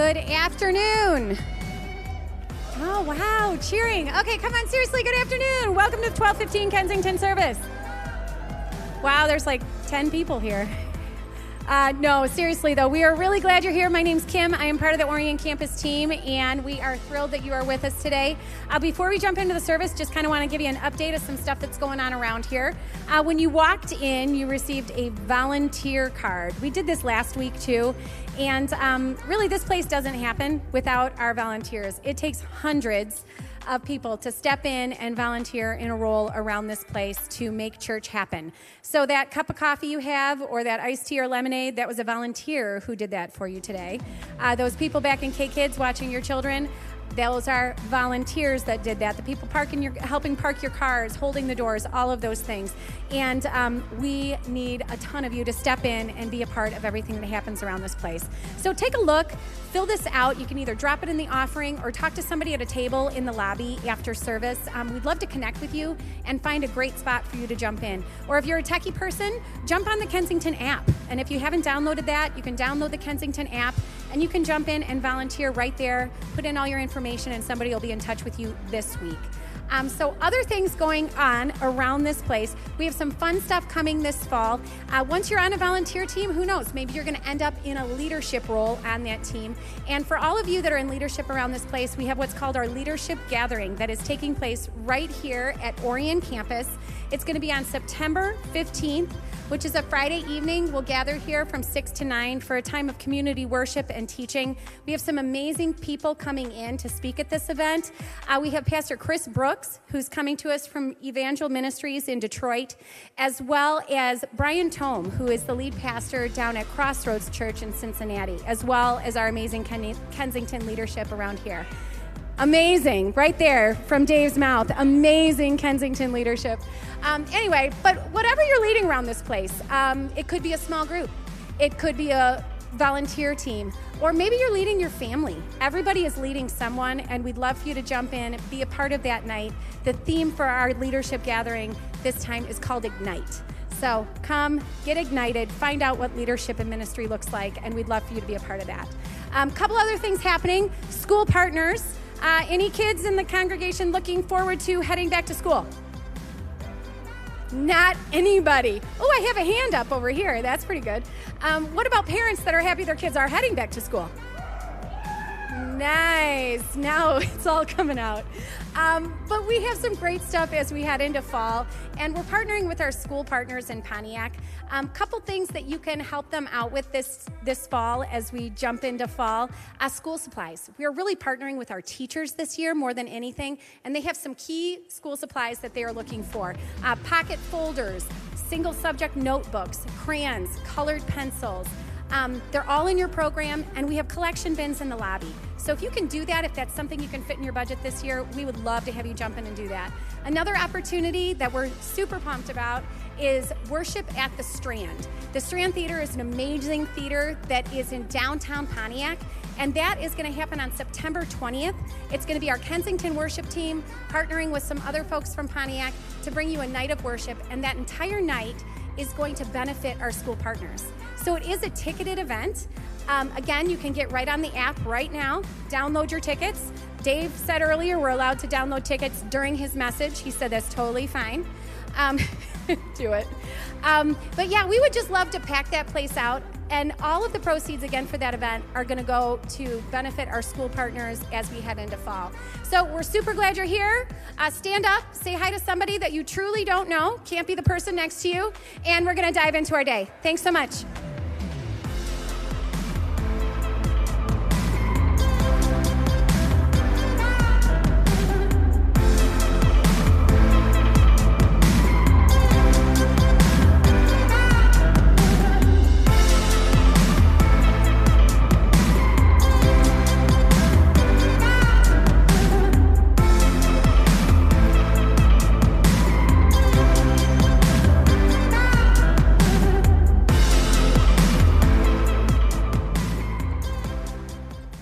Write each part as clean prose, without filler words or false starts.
Good afternoon. Oh, wow, cheering. Okay, come on, seriously, good afternoon. Welcome to the 12:15 Kensington service. Wow, there's like 10 people here. No, seriously, though, we are really glad you're here. My name's Kim. I am part of the Orion campus team, and we are thrilled that you are with us today. Before we jump into the service, just kind of want to give you an update of some stuff that's going on around here. When you walked in, you received a volunteer card. We did this last week, too, and really, this place doesn't happen without our volunteers. It takes hundreds of people to step in and volunteer in a role around this place to make church happen. So that cup of coffee you have, or that iced tea or lemonade, that was a volunteer who did that for you today. Those people back in K-Kids watching your children, those are volunteers that did that. The people helping park your cars, holding the doors, all of those things. And we need a ton of you to step in and be a part of everything that happens around this place. So take a look, fill this out. You can either drop it in the offering or talk to somebody at a table in the lobby after service. We'd love to connect with you and find a great spot for you to jump in. Or if you're a techie person, jump on the Kensington app. And if you haven't downloaded that, you can download the Kensington app and you can jump in and volunteer right there, put in all your information, and somebody will be in touch with you this week. So other things going on around this place. We have some fun stuff coming this fall. Once you're on a volunteer team, who knows? Maybe you're going to end up in a leadership role on that team. And for all of you that are in leadership around this place, we have what's called our leadership gathering that is taking place right here at Orion campus. It's going to be on September 15th, which is a Friday evening. We'll gather here from 6 to 9 for a time of community worship and teaching. We have some amazing people coming in to speak at this event. We have Pastor Chris Brooks, who's coming to us from Evangel Ministries in Detroit, as well as Brian Tome, who is the lead pastor down at Crossroads Church in Cincinnati, as well as our amazing Kensington leadership around here. Amazing, right there from Dave's mouth, amazing Kensington leadership. Anyway, but whatever you're leading around this place, it could be a small group, it could be a volunteer team, or maybe you're leading your family. Everybody is leading someone, and we'd love for you to jump in, be a part of that night. The theme for our leadership gathering this time is called Ignite. So come, get ignited, find out what leadership and ministry looks like, and we'd love for you to be a part of that. Couple other things happening. School partners. Any kids in the congregation looking forward to heading back to school? Not anybody. Oh, I have a hand up over here. That's pretty good. What about parents that are happy their kids are heading back to school? Nice. Now it's all coming out. But we have some great stuff as we head into fall, and we're partnering with our school partners in Pontiac. Couple things that you can help them out with this fall as we jump into fall. School supplies. We are really partnering with our teachers this year more than anything, and they have some key school supplies that they are looking for. Pocket folders, single subject notebooks, crayons, colored pencils. They're all in your program, and we have collection bins in the lobby. So if you can do that, if that's something you can fit in your budget this year, we would love to have you jump in and do that. Another opportunity that we're super pumped about is worship at the Strand. The Strand Theater is an amazing theater that is in downtown Pontiac, and that is going to happen on September 20th. It's going to be our Kensington worship team partnering with some other folks from Pontiac to bring you a night of worship, and that entire night is going to benefit our school partners. So it is a ticketed event. Again, you can get right on the app right now, download your tickets. Dave said earlier we're allowed to download tickets during his message. He said that's totally fine. Do it. But yeah, we would just love to pack that place out. And all of the proceeds, again, for that event are going to go to benefit our school partners as we head into fall. So we're super glad you're here. Stand up, say hi to somebody that you truly don't know. Can't be the person next to you. And we're going to dive into our day. Thanks so much.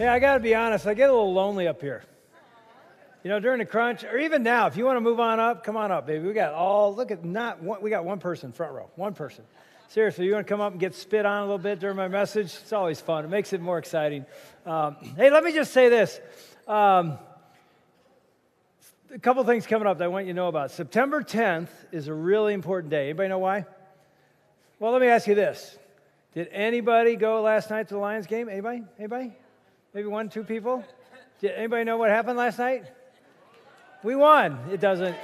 I got to be honest, I get a little lonely up here. You know, during the crunch, or even now, if you want to move on up, come on up, baby. We got one person front row, one person. Seriously, you want to come up and get spit on a little bit during my message? It's always fun. It makes it more exciting. Hey, let me just say this. A couple things coming up that I want you to know about. September 10th is a really important day. Anybody know why? Well, let me ask you this. Did anybody go last night to the Lions game? Anybody? Anybody? Maybe 1, 2 people? Did anybody know what happened last night? We won. It doesn't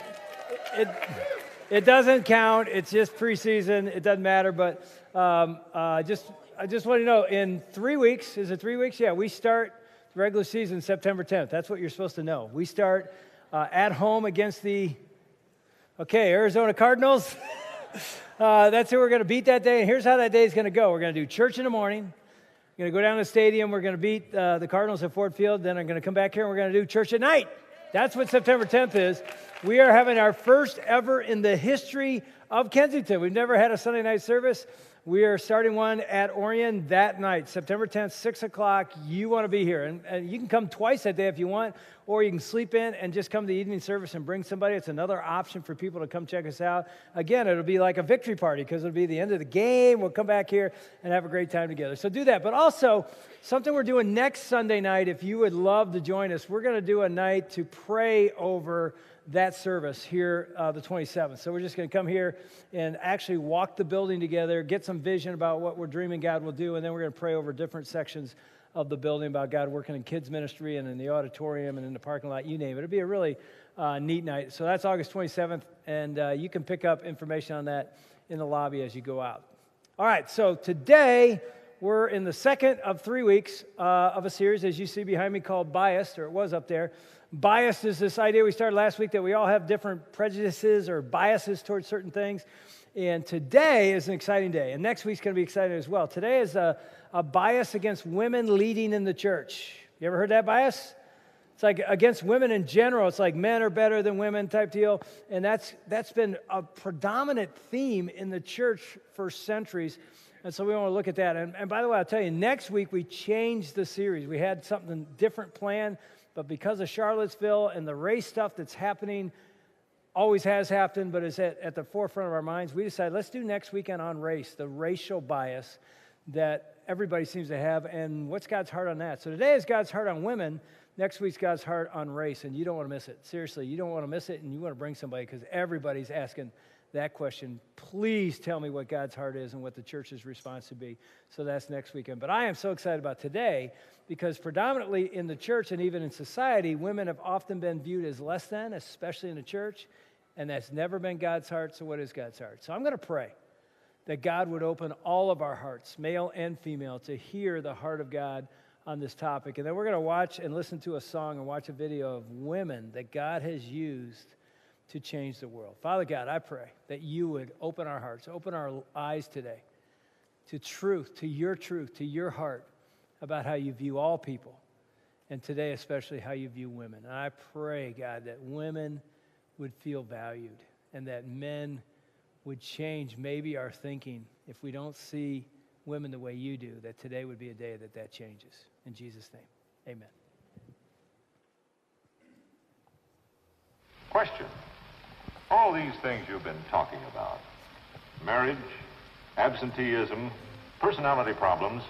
count. It's just preseason. It doesn't matter. But I just want you to know, in 3 weeks, is it 3 weeks? Yeah, we start the regular season September 10th. That's what you're supposed to know. We start at home against the, Arizona Cardinals. That's who we're going to beat that day. And here's how that day is going to go. We're going to do church in the morning. We're going to go down to the stadium. We're going to beat the Cardinals at Ford Field. Then I'm going to come back here and we're going to do church at night. That's what September 10th is. We are having our first ever in the history of Kensington. We've never had a Sunday night service. We are starting one at Orion that night, September 10th, 6 o'clock. You want to be here. And you can come twice that day if you want, or you can sleep in and just come to the evening service and bring somebody. It's another option for people to come check us out. Again, it'll be like a victory party because it'll be the end of the game. We'll come back here and have a great time together. So do that. But also, something we're doing next Sunday night, if you would love to join us, we're going to do a night to pray over that service here the 27th. So we're just going to come here and actually walk the building together, get some vision about what we're dreaming God will do, and then we're going to pray over different sections of the building about God working in kids ministry and in the auditorium and in the parking lot, you name it. It'll be a really neat night. So that's August 27th, and you can pick up information on that in the lobby as you go out. All right, so today we're in the second of 3 weeks of a series, as you see behind me, called Biased, or it was up there. Biased is this idea we started last week that we all have different prejudices or biases towards certain things. And today is an exciting day. And next week's going to be exciting as well. Today is a bias against women leading in the church. You ever heard that bias? It's like against women in general. It's like men are better than women type deal. And that's been a predominant theme in the church for centuries. And so we want to look at that. And by the way, I'll tell you, next week we changed the series. We had something different planned. But because of Charlottesville and the race stuff that's happening, always has happened, but is at the forefront of our minds, we decided let's do next weekend on race, the racial bias that everybody seems to have, and what's God's heart on that? So today is God's heart on women. Next week's God's heart on race, and you don't want to miss it. Seriously, you don't want to miss it, and you want to bring somebody because everybody's asking that question. Please tell me what God's heart is and what the church's response should be. So that's next weekend. But I am so excited about today because predominantly in the church and even in society, women have often been viewed as less than, especially in the church, and that's never been God's heart. So what is God's heart? So I'm going to pray that God would open all of our hearts, male and female, to hear the heart of God on this topic. And then we're going to watch and listen to a song and watch a video of women that God has used to change the world. Father God, I pray that you would open our hearts, open our eyes today to truth, to your heart about how you view all people, and today especially how you view women. And I pray, God, that women would feel valued and that men would change maybe our thinking if we don't see women the way you do, that today would be a day that changes. In Jesus' name, amen. Question. All these things you've been talking about, marriage, absenteeism, personality problems,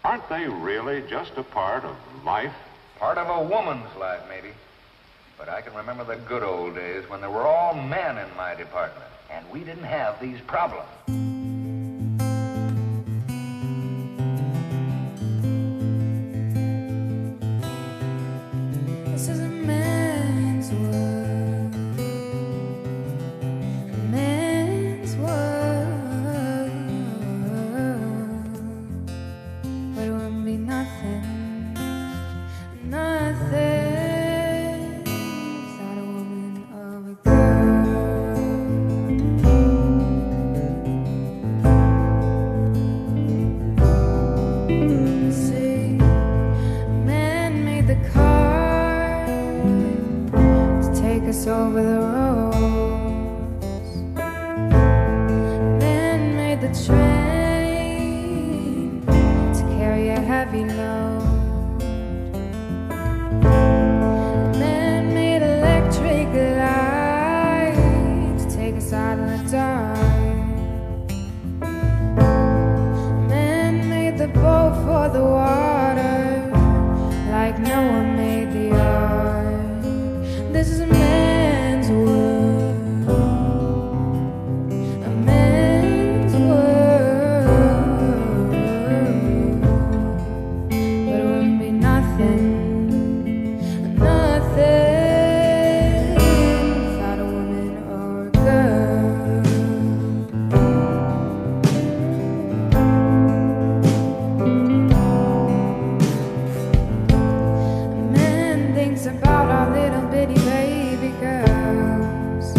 aren't they really just a part of life? Part of a woman's life, maybe. But I can remember the good old days when there were all men in my department, and we didn't have these problems. This is a man's world, a man's world, but it wouldn't be nothing without a woman or a girl. See, man made the car to take us over the roads. Man made the train to carry a heavy load. Man made electric light to take us out in the dark. This is a man's world, a man's world, but it wouldn't be nothing without a woman or a girl. A man thinks about our little bitty baby girls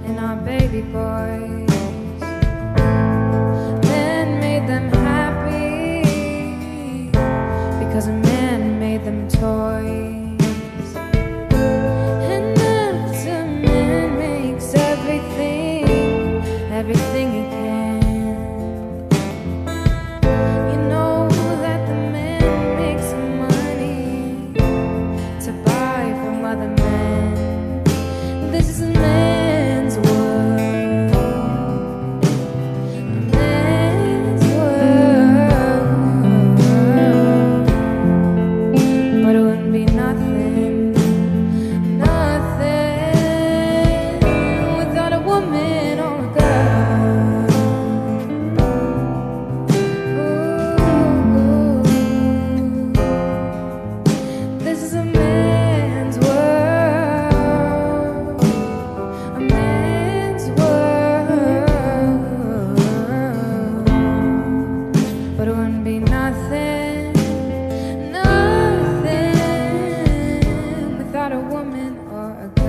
and our baby boys. Man made them happy because a man made them toys. And after man makes everything he can, you know that the man makes some money to buy from other men. This is a man's world, a man's world, but it wouldn't be nothing without a woman or a girl. Ooh, this is a man's world, a man's world, but it wouldn't be nothing without a woman or a girl.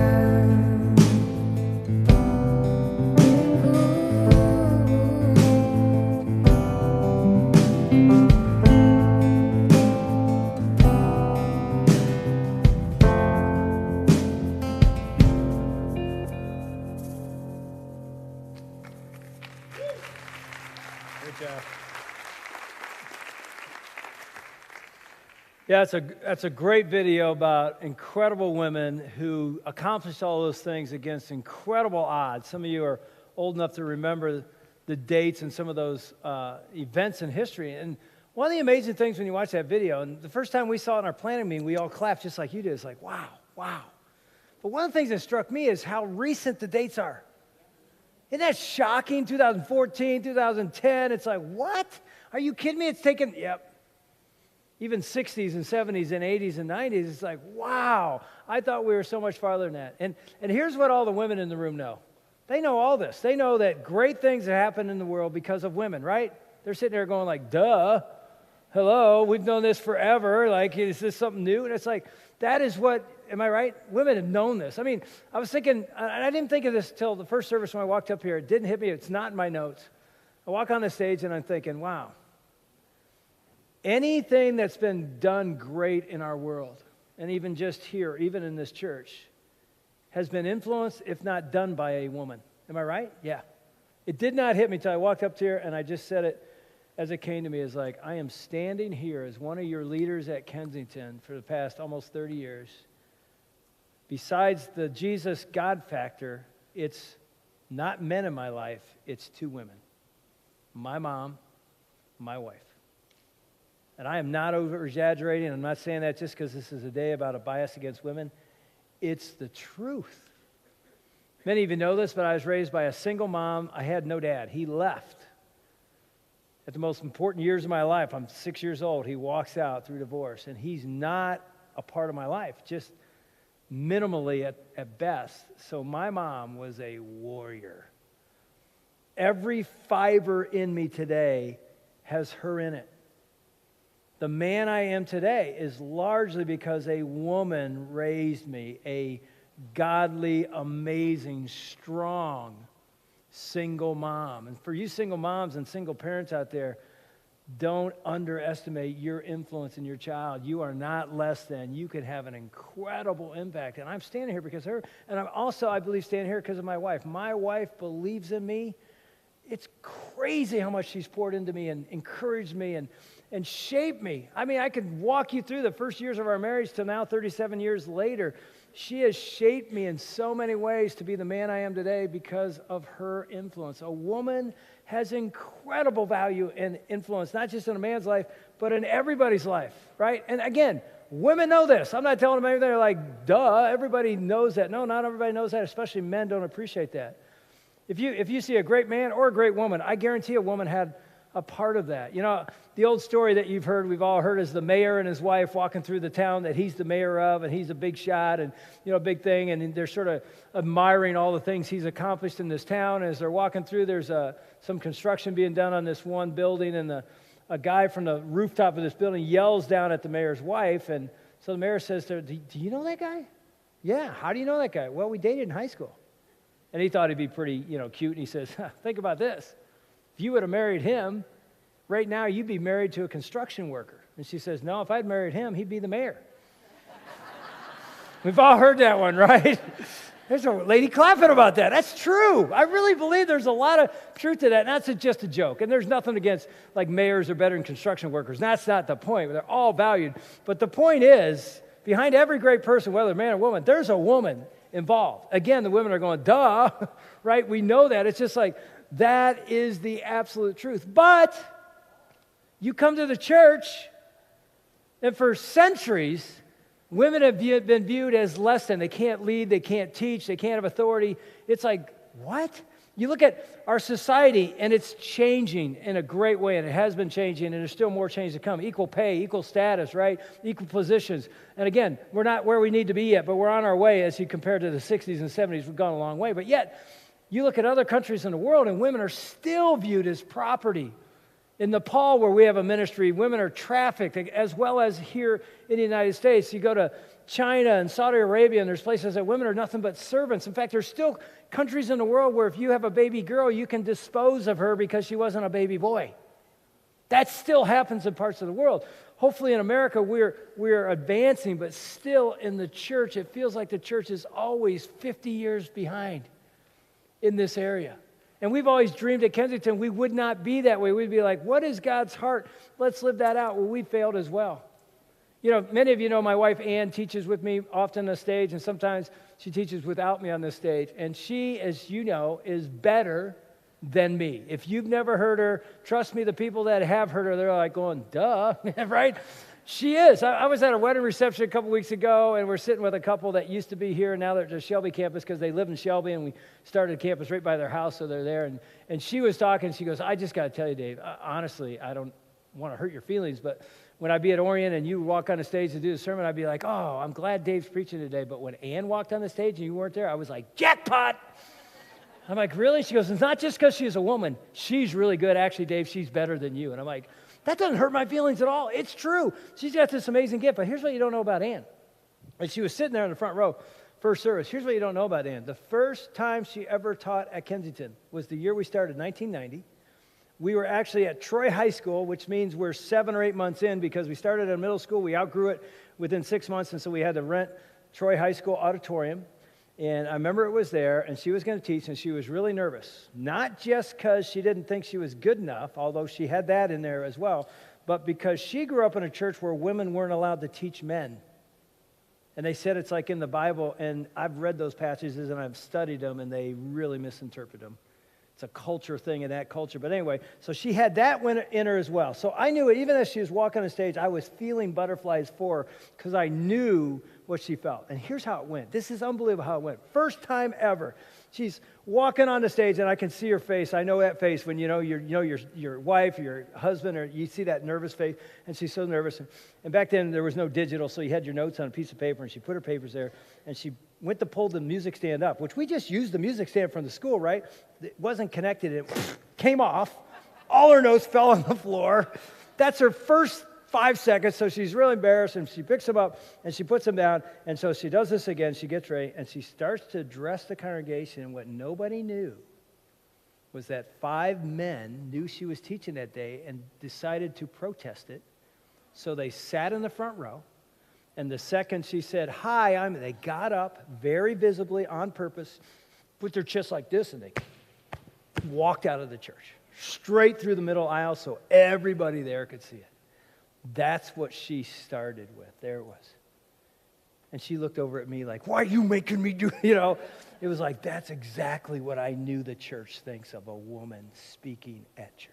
Good job. Yeah, that's a great video about incredible women who accomplished all those things against incredible odds. Some of you are old enough to remember the dates and some of those events in history. And one of the amazing things when you watch that video, and the first time we saw it in our planning meeting, we all clapped just like you did. It's like, wow, wow. But one of the things that struck me is how recent the dates are. Isn't that shocking? 2014, 2010. It's like, what? Are you kidding me? It's taken, yep. Even 60s and 70s and 80s and 90s. It's like, wow. I thought we were so much farther than that. And here's what all the women in the room know. They know all this. They know that great things have happened in the world because of women, right? They're sitting there going like, duh. Hello, we've known this forever. Like, is this something new? And it's like, that is what, am I right? Women have known this. I mean, I was thinking, and I didn't think of this till the first service when I walked up here. It didn't hit me. It's not in my notes. I walk on the stage and I'm thinking, wow. Anything that's been done great in our world, and even just here, even in this church, has been influenced, if not done by a woman. Am I right? Yeah. It did not hit me till I walked up here and I just said it as it came to me. It's like, I am standing here as one of your leaders at Kensington for the past almost 30 years. Besides the Jesus God factor, it's not men in my life, it's two women. My mom, my wife. And I am not over-exaggerating. I'm not saying that just because this is a day about a bias against women. It's the truth. Many of you know this, but I was raised by a single mom. I had no dad. He left. At the most important years of my life, I'm 6 years old. He walks out through divorce, and he's not a part of my life, just minimally at best. So my mom was a warrior. Every fiber in me today has her in it. The man I am today is largely because a woman raised me, a godly, amazing, strong, single mom. And for you single moms and single parents out there, don't underestimate your influence in your child. You are not less than. You could have an incredible impact. And I'm standing here because of her. And I'm also, I believe, standing here because of my wife. My wife believes in me. It's crazy how much she's poured into me and encouraged me and shaped me. I mean, I could walk you through the first years of our marriage to now 37 years later. She has shaped me in so many ways to be the man I am today because of her influence. A woman has incredible value and influence, not just in a man's life, but in everybody's life, right? And again, women know this. I'm not telling them anything. They're like, duh, everybody knows that. No, not everybody knows that, especially men don't appreciate that. If you see a great man or a great woman, I guarantee a woman had a part of that. You know, the old story that we've all heard is the mayor and his wife walking through the town that he's the mayor of, and he's a big shot and, a big thing, and they're sort of admiring all the things he's accomplished in this town. As they're walking through, there's some construction being done on this one building, and a guy from the rooftop of this building yells down at the mayor's wife, and so the mayor says to her, do you know that guy? Yeah, how do you know that guy? Well, we dated in high school. And he thought he'd be pretty, cute, and he says, think about this. If you would have married him, right now you'd be married to a construction worker. And she says, no, if I'd married him, he'd be the mayor. We've all heard that one, right? There's a lady clapping about that. That's true. I really believe there's a lot of truth to that. And that's just a joke. And there's nothing against, like, mayors are better than construction workers. That's not the point. They're all valued. But the point is, behind every great person, whether man or woman, there's a woman involved. Again, the women are going, duh, right? We know that. It's just like, that is the absolute truth. But you come to the church, and for centuries, women have been viewed as less than. They can't lead, they can't teach, they can't have authority. It's like, what? You look at our society, and it's changing in a great way, and it has been changing, and there's still more change to come. Equal pay, equal status, right? Equal positions. And again, we're not where we need to be yet, but we're on our way as you compare to the 60s and 70s. We've gone a long way. But yet, you look at other countries in the world, and women are still viewed as property. In Nepal, where we have a ministry, women are trafficked, as well as here in the United States. You go to China and Saudi Arabia, and there's places that women are nothing but servants. In fact, there's still countries in the world where if you have a baby girl, you can dispose of her because she wasn't a baby boy. That still happens in parts of the world. Hopefully in America, we're advancing, but still in the church, it feels like the church is always 50 years behind in this area. And we've always dreamed at Kensington we would not be that way. We'd be like, what is God's heart? Let's live that out. Well, we failed as well. Many of you know my wife Ann teaches with me often on the stage, and sometimes she teaches without me on the stage. And she, as you know, is better than me. If you've never heard her, trust me, the people that have heard her, they're like going, duh, right? She is. I was at a wedding reception a couple weeks ago, and we're sitting with a couple that used to be here, and now they're at the Shelby campus because they live in Shelby, and we started a campus right by their house, so they're there. And she was talking, she goes, I just got to tell you, Dave, honestly, I don't want to hurt your feelings, but when I'd be at Orion and you walk on the stage to do the sermon, I'd be like, oh, I'm glad Dave's preaching today. But when Ann walked on the stage and you weren't there, I was like, jackpot! I'm like, really? She goes, it's not just because she's a woman. She's really good. Actually, Dave, she's better than you. And I'm like, that doesn't hurt my feelings at all. It's true. She's got this amazing gift. But here's what you don't know about Ann. And she was sitting there in the front row, first service. Here's what you don't know about Ann. The first time she ever taught at Kensington was the year we started, 1990. We were actually at Troy High School, which means we're 7 or 8 months in because we started in middle school. We outgrew it within 6 months, and so we had to rent Troy High School auditorium. And I remember it was there, and she was going to teach, and she was really nervous. Not just because she didn't think she was good enough, although she had that in there as well, but because she grew up in a church where women weren't allowed to teach men. And they said it's like in the Bible, and I've read those passages, and I've studied them, and they really misinterpret them. It's a culture thing in that culture. But anyway, so she had that in her as well. So I knew it. Even as she was walking on stage, I was feeling butterflies for her because I knew what she felt. And here's how it went. This is unbelievable how it went. First time ever. She's walking on the stage, and I can see her face. I know that face when your wife, your husband, or you see that nervous face, and she's so nervous. And back then, there was no digital, so you had your notes on a piece of paper, and she put her papers there, and she went to pull the music stand up, which we just used the music stand from the school, right? It wasn't connected. It came off. All her notes fell on the floor. That's her first 5 seconds, so she's really embarrassed, and she picks them up, and she puts them down, and so she does this again. She gets ready, and she starts to address the congregation, and what nobody knew was that 5 men knew she was teaching that day and decided to protest it, so they sat in the front row. And the second she said, hi, they got up very visibly on purpose, put their chest like this, and they walked out of the church, straight through the middle aisle so everybody there could see it. That's what she started with. There it was. And she looked over at me like, why are you making me do, It was like, that's exactly what I knew the church thinks of a woman speaking at church.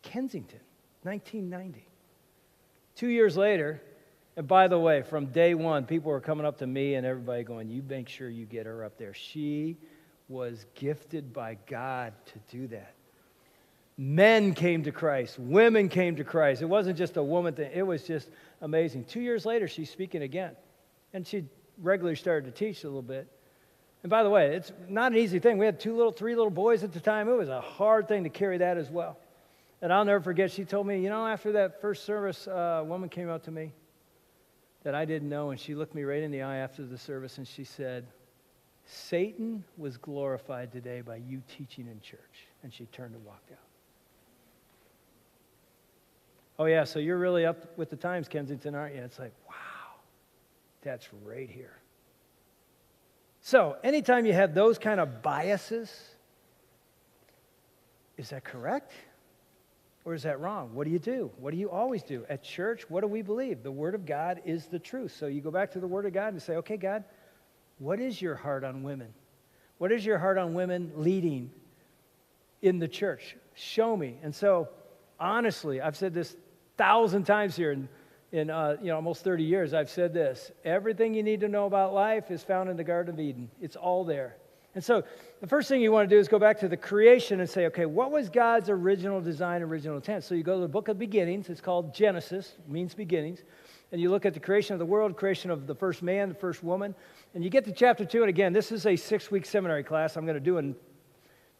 Kensington, 1990. 2 years later, and by the way, from day one, people were coming up to me and everybody going, you make sure you get her up there. She was gifted by God to do that. Men came to Christ. Women came to Christ. It wasn't just a woman thing. It was just amazing. 2 years later, she's speaking again. And she regularly started to teach a little bit. And by the way, it's not an easy thing. We had three little boys at the time. It was a hard thing to carry that as well. And I'll never forget, she told me, after that first service, a woman came up to me that I didn't know, and she looked me right in the eye after the service, and she said, Satan was glorified today by you teaching in church. And she turned and walked out. Oh, yeah, so you're really up with the times, Kensington, aren't you? It's like, wow, that's right here. So, anytime you have those kind of biases, is that correct? Or is that wrong? What do you do? What do you always do? At church, what do we believe? The Word of God is the truth. So you go back to the Word of God and say, okay, God, what is your heart on women? What is your heart on women leading in the church? Show me. And so, honestly, I've said this 1,000 times here in almost 30 years. I've said this. Everything you need to know about life is found in the Garden of Eden. It's all there. And so the first thing you want to do is go back to the creation and say, okay, what was God's original design, original intent? So you go to the book of beginnings. It's called Genesis, means beginnings. And you look at the creation of the world, creation of the first man, the first woman. And you get to chapter 2. And again, this is a 6-week seminary class I'm going to do in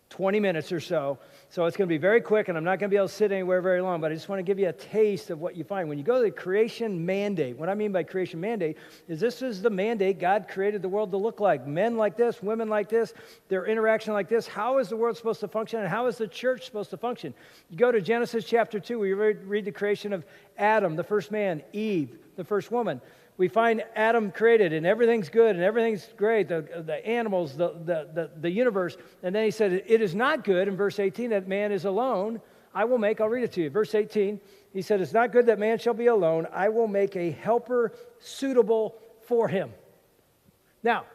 20 minutes or so. So it's going to be very quick, and I'm not going to be able to sit anywhere very long, but I just want to give you a taste of what you find. When you go to the creation mandate, what I mean by creation mandate is this is the mandate God created the world to look like. Men like this, women like this, their interaction like this. How is the world supposed to function, and how is the church supposed to function? You go to Genesis chapter 2, where you read the creation of Adam, the first man, Eve, the first woman. We find Adam created, and everything's good, and everything's great, the animals, the universe. And then he said, it is not good, in verse 18, that man is alone. I'll read it to you. Verse 18, he said, it's not good that man shall be alone. I will make a helper suitable for him. Now,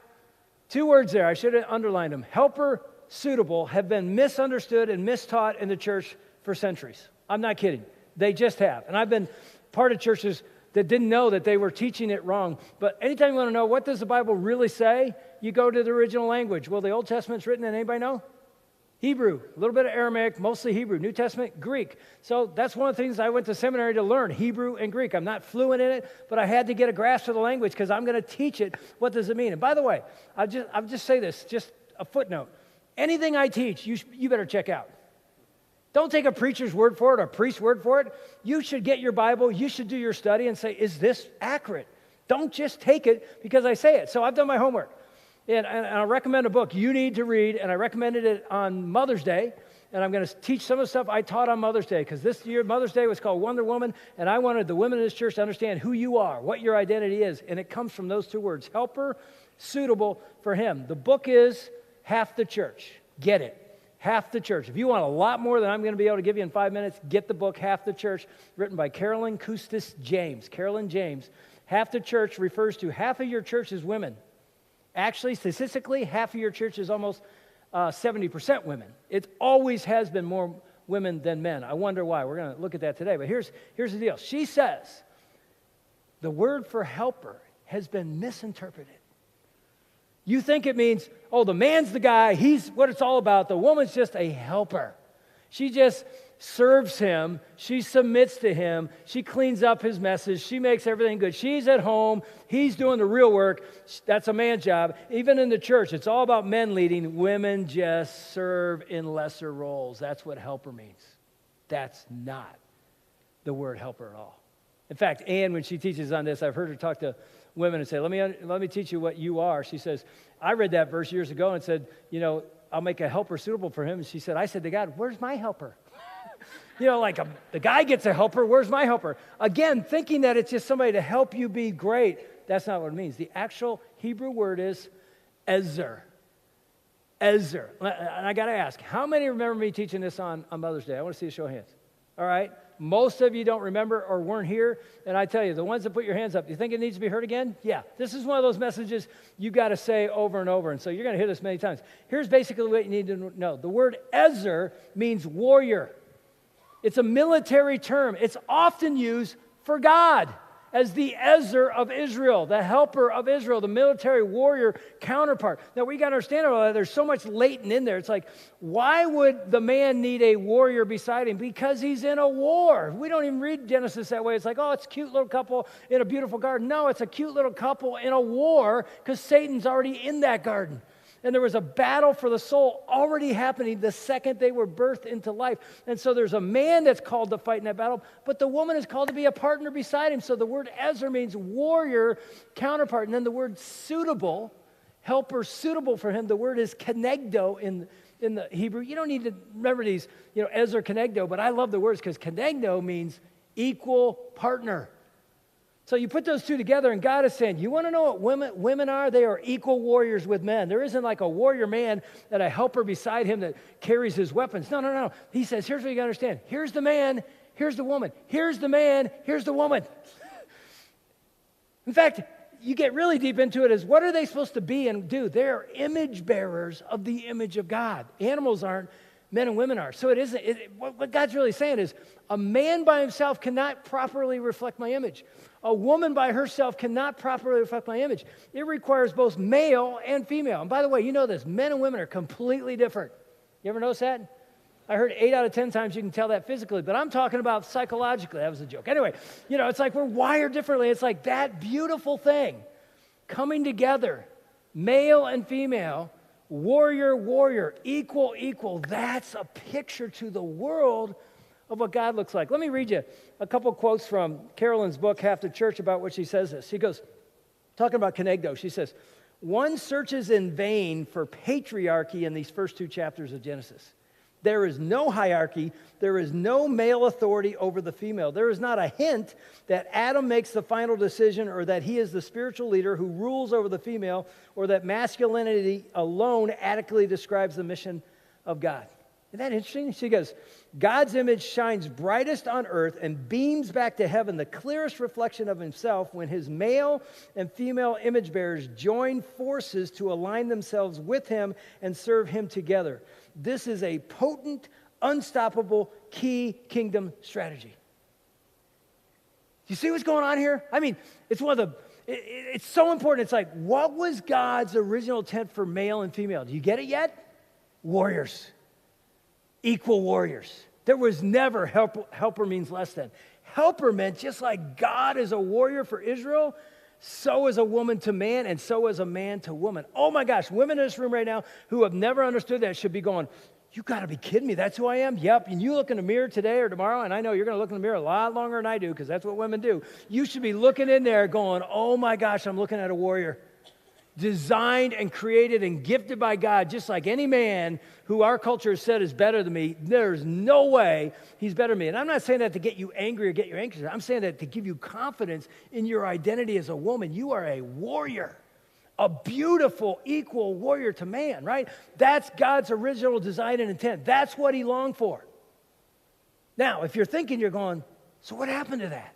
2 words there. I should have underlined them. Helper, suitable, have been misunderstood and mistaught in the church for centuries. I'm not kidding. They just have. And I've been part of churches that didn't know that they were teaching it wrong. But anytime you want to know what does the Bible really say, you go to the original language. Well, the Old Testament's written in, anybody know? Hebrew, a little bit of Aramaic, mostly Hebrew. New Testament, Greek. So that's one of the things I went to seminary to learn, Hebrew and Greek. I'm not fluent in it, but I had to get a grasp of the language because I'm going to teach it. What does it mean? And by the way, I'll just say this, just a footnote. Anything I teach, you better check out. Don't take a preacher's word for it or a priest's word for it. You should get your Bible. You should do your study and say, is this accurate? Don't just take it because I say it. So I've done my homework. And I recommend a book you need to read, and I recommended it on Mother's Day. And I'm going to teach some of the stuff I taught on Mother's Day because this year Mother's Day was called Wonder Woman, and I wanted the women in this church to understand who you are, what your identity is. And it comes from those 2 words, helper, suitable for him. The book is Half the Church. Get it. Half the Church. If you want a lot more than I'm going to be able to give you in 5 minutes, get the book Half the Church, written by Carolyn Custis James. Carolyn James. Half the church refers to half of your church is women. Actually, statistically, half of your church is almost 70% women. It always has been more women than men. I wonder why. We're going to look at that today. But here's the deal. She says the word for helper has been misinterpreted. You think it means, oh, the man's the guy, he's what it's all about. The woman's just a helper. She just serves him. She submits to him. She cleans up his messes. She makes everything good. She's at home. He's doing the real work. That's a man's job. Even in the church, it's all about men leading. Women just serve in lesser roles. That's what helper means. That's not the word helper at all. In fact, Ann, when she teaches on this, I've heard her talk to women and say, let me teach you what you are. She says, I read that verse years ago and said, I'll make a helper suitable for him. And she said, I said to God, where's my helper? The guy gets a helper, where's my helper? Again, thinking that it's just somebody to help you be great. That's not what it means. The actual Hebrew word is ezer. Ezer. And I got to ask, how many remember me teaching this on Mother's Day? I want to see a show of hands. All right. Most of you don't remember or weren't here. And I tell you, the ones that put your hands up, do you think it needs to be heard again? Yeah. This is one of those messages you got to say over and over. And so you're going to hear this many times. Here's basically what you need to know. The word ezer means warrior. It's a military term. It's often used for God, as the Ezer of Israel, the helper of Israel, the military warrior counterpart. Now, we got to understand all that. There's so much latent in there. It's like, why would the man need a warrior beside him? Because he's in a war. We don't even read Genesis that way. It's like, oh, it's a cute little couple in a beautiful garden. No, it's a cute little couple in a war because Satan's already in that garden. And there was a battle for the soul already happening the second they were birthed into life. And so there's a man that's called to fight in that battle, but the woman is called to be a partner beside him. So the word Ezer means warrior counterpart. And then the word suitable, helper suitable for him, the word is kenegdo in the Hebrew. You don't need to remember these, Ezer, kenegdo, but I love the words because kenegdo means equal partner. So you put those two together, and God is saying, you want to know what women are? They are equal warriors with men. There isn't like a warrior man and a helper beside him that carries his weapons. No. He says, here's what you got to understand. Here's the man, here's the woman. Here's the man, here's the woman. In fact, you get really deep into it is, what are they supposed to be and do? They're image bearers of the image of God. Animals aren't, men and women are. So what God's really saying is, a man by himself cannot properly reflect my image. A woman by herself cannot properly reflect my image. It requires both male and female. And by the way, you know this, men and women are completely different. You ever notice that? I heard 8 out of 10 times you can tell that physically, but I'm talking about psychologically. That was a joke. Anyway, it's like we're wired differently. It's like that beautiful thing coming together, male and female, warrior, equal. That's a picture to the world of what God looks like. Let me read you a couple quotes from Carolyn's book, Half the Church, about what she says this. She goes, talking about kenegdo, she says, one searches in vain for patriarchy in these first 2 chapters of Genesis. There is no hierarchy. There is no male authority over the female. There is not a hint that Adam makes the final decision or that he is the spiritual leader who rules over the female or that masculinity alone adequately describes the mission of God. Isn't that interesting? She goes, God's image shines brightest on earth and beams back to heaven the clearest reflection of himself when his male and female image bearers join forces to align themselves with him and serve him together. This is a potent, unstoppable, key kingdom strategy. Do you see what's going on here? I mean, it's it's so important. It's like, what was God's original intent for male and female? Do you get it yet? Warriors. Equal warriors. There was never helper means less than. Helper meant just like God is a warrior for Israel, so is a woman to man, and so is a man to woman. Oh my gosh, women in this room right now who have never understood that should be going, you got to be kidding me. That's who I am? Yep. And you look in the mirror today or tomorrow, and I know you're going to look in the mirror a lot longer than I do because that's what women do. You should be looking in there going, oh my gosh, I'm looking at a warrior. Designed and created and gifted by God, just like any man who our culture has said is better than me. There's no way he's better than me. And I'm not saying that to get you angry or get you anxious. I'm saying that to give you confidence in your identity as a woman. You are a warrior, a beautiful, equal warrior to man, right? That's God's original design and intent. That's what he longed for. Now, if you're thinking, you're going, so what happened to that?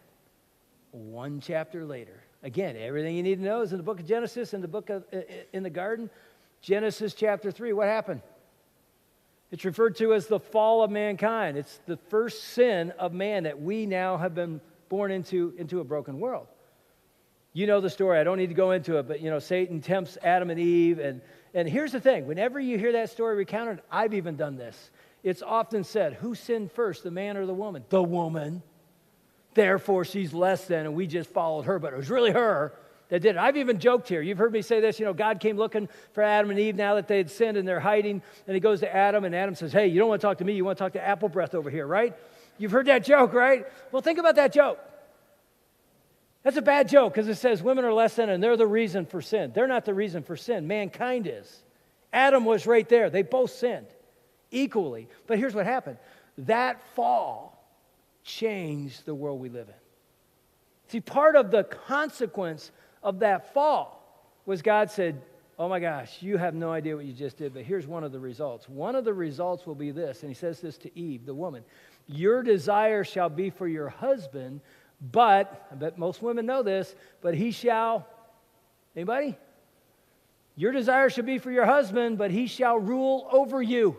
1 chapter later. Again, everything you need to know is in the book of Genesis, in the garden. Genesis chapter 3, what happened? It's referred to as the fall of mankind. It's the first sin of man that we now have been born into a broken world. You know the story. I don't need to go into it, but Satan tempts Adam and Eve. And here's the thing. Whenever you hear that story recounted, I've even done this. It's often said, who sinned first, the man or the woman? The woman. Therefore, she's less than, and we just followed her. But it was really her that did it. I've even joked here. You've heard me say this. God came looking for Adam and Eve now that they had sinned and they're hiding. And he goes to Adam, and Adam says, hey, you don't want to talk to me. You want to talk to Apple Breath over here, right? You've heard that joke, right? Well, think about that joke. That's a bad joke because it says women are less than, and they're the reason for sin. They're not the reason for sin. Mankind is. Adam was right there. They both sinned equally. But here's what happened. That fall changed the world we live in. See, part of the consequence of that fall was God said, oh my gosh, you have no idea what you just did, but here's one of the results. One of the results will be this, and he says this to Eve, the woman. Your desire shall be for your husband, but, I bet most women know this, but he shall, anybody? Your desire shall be for your husband, but he shall rule over you.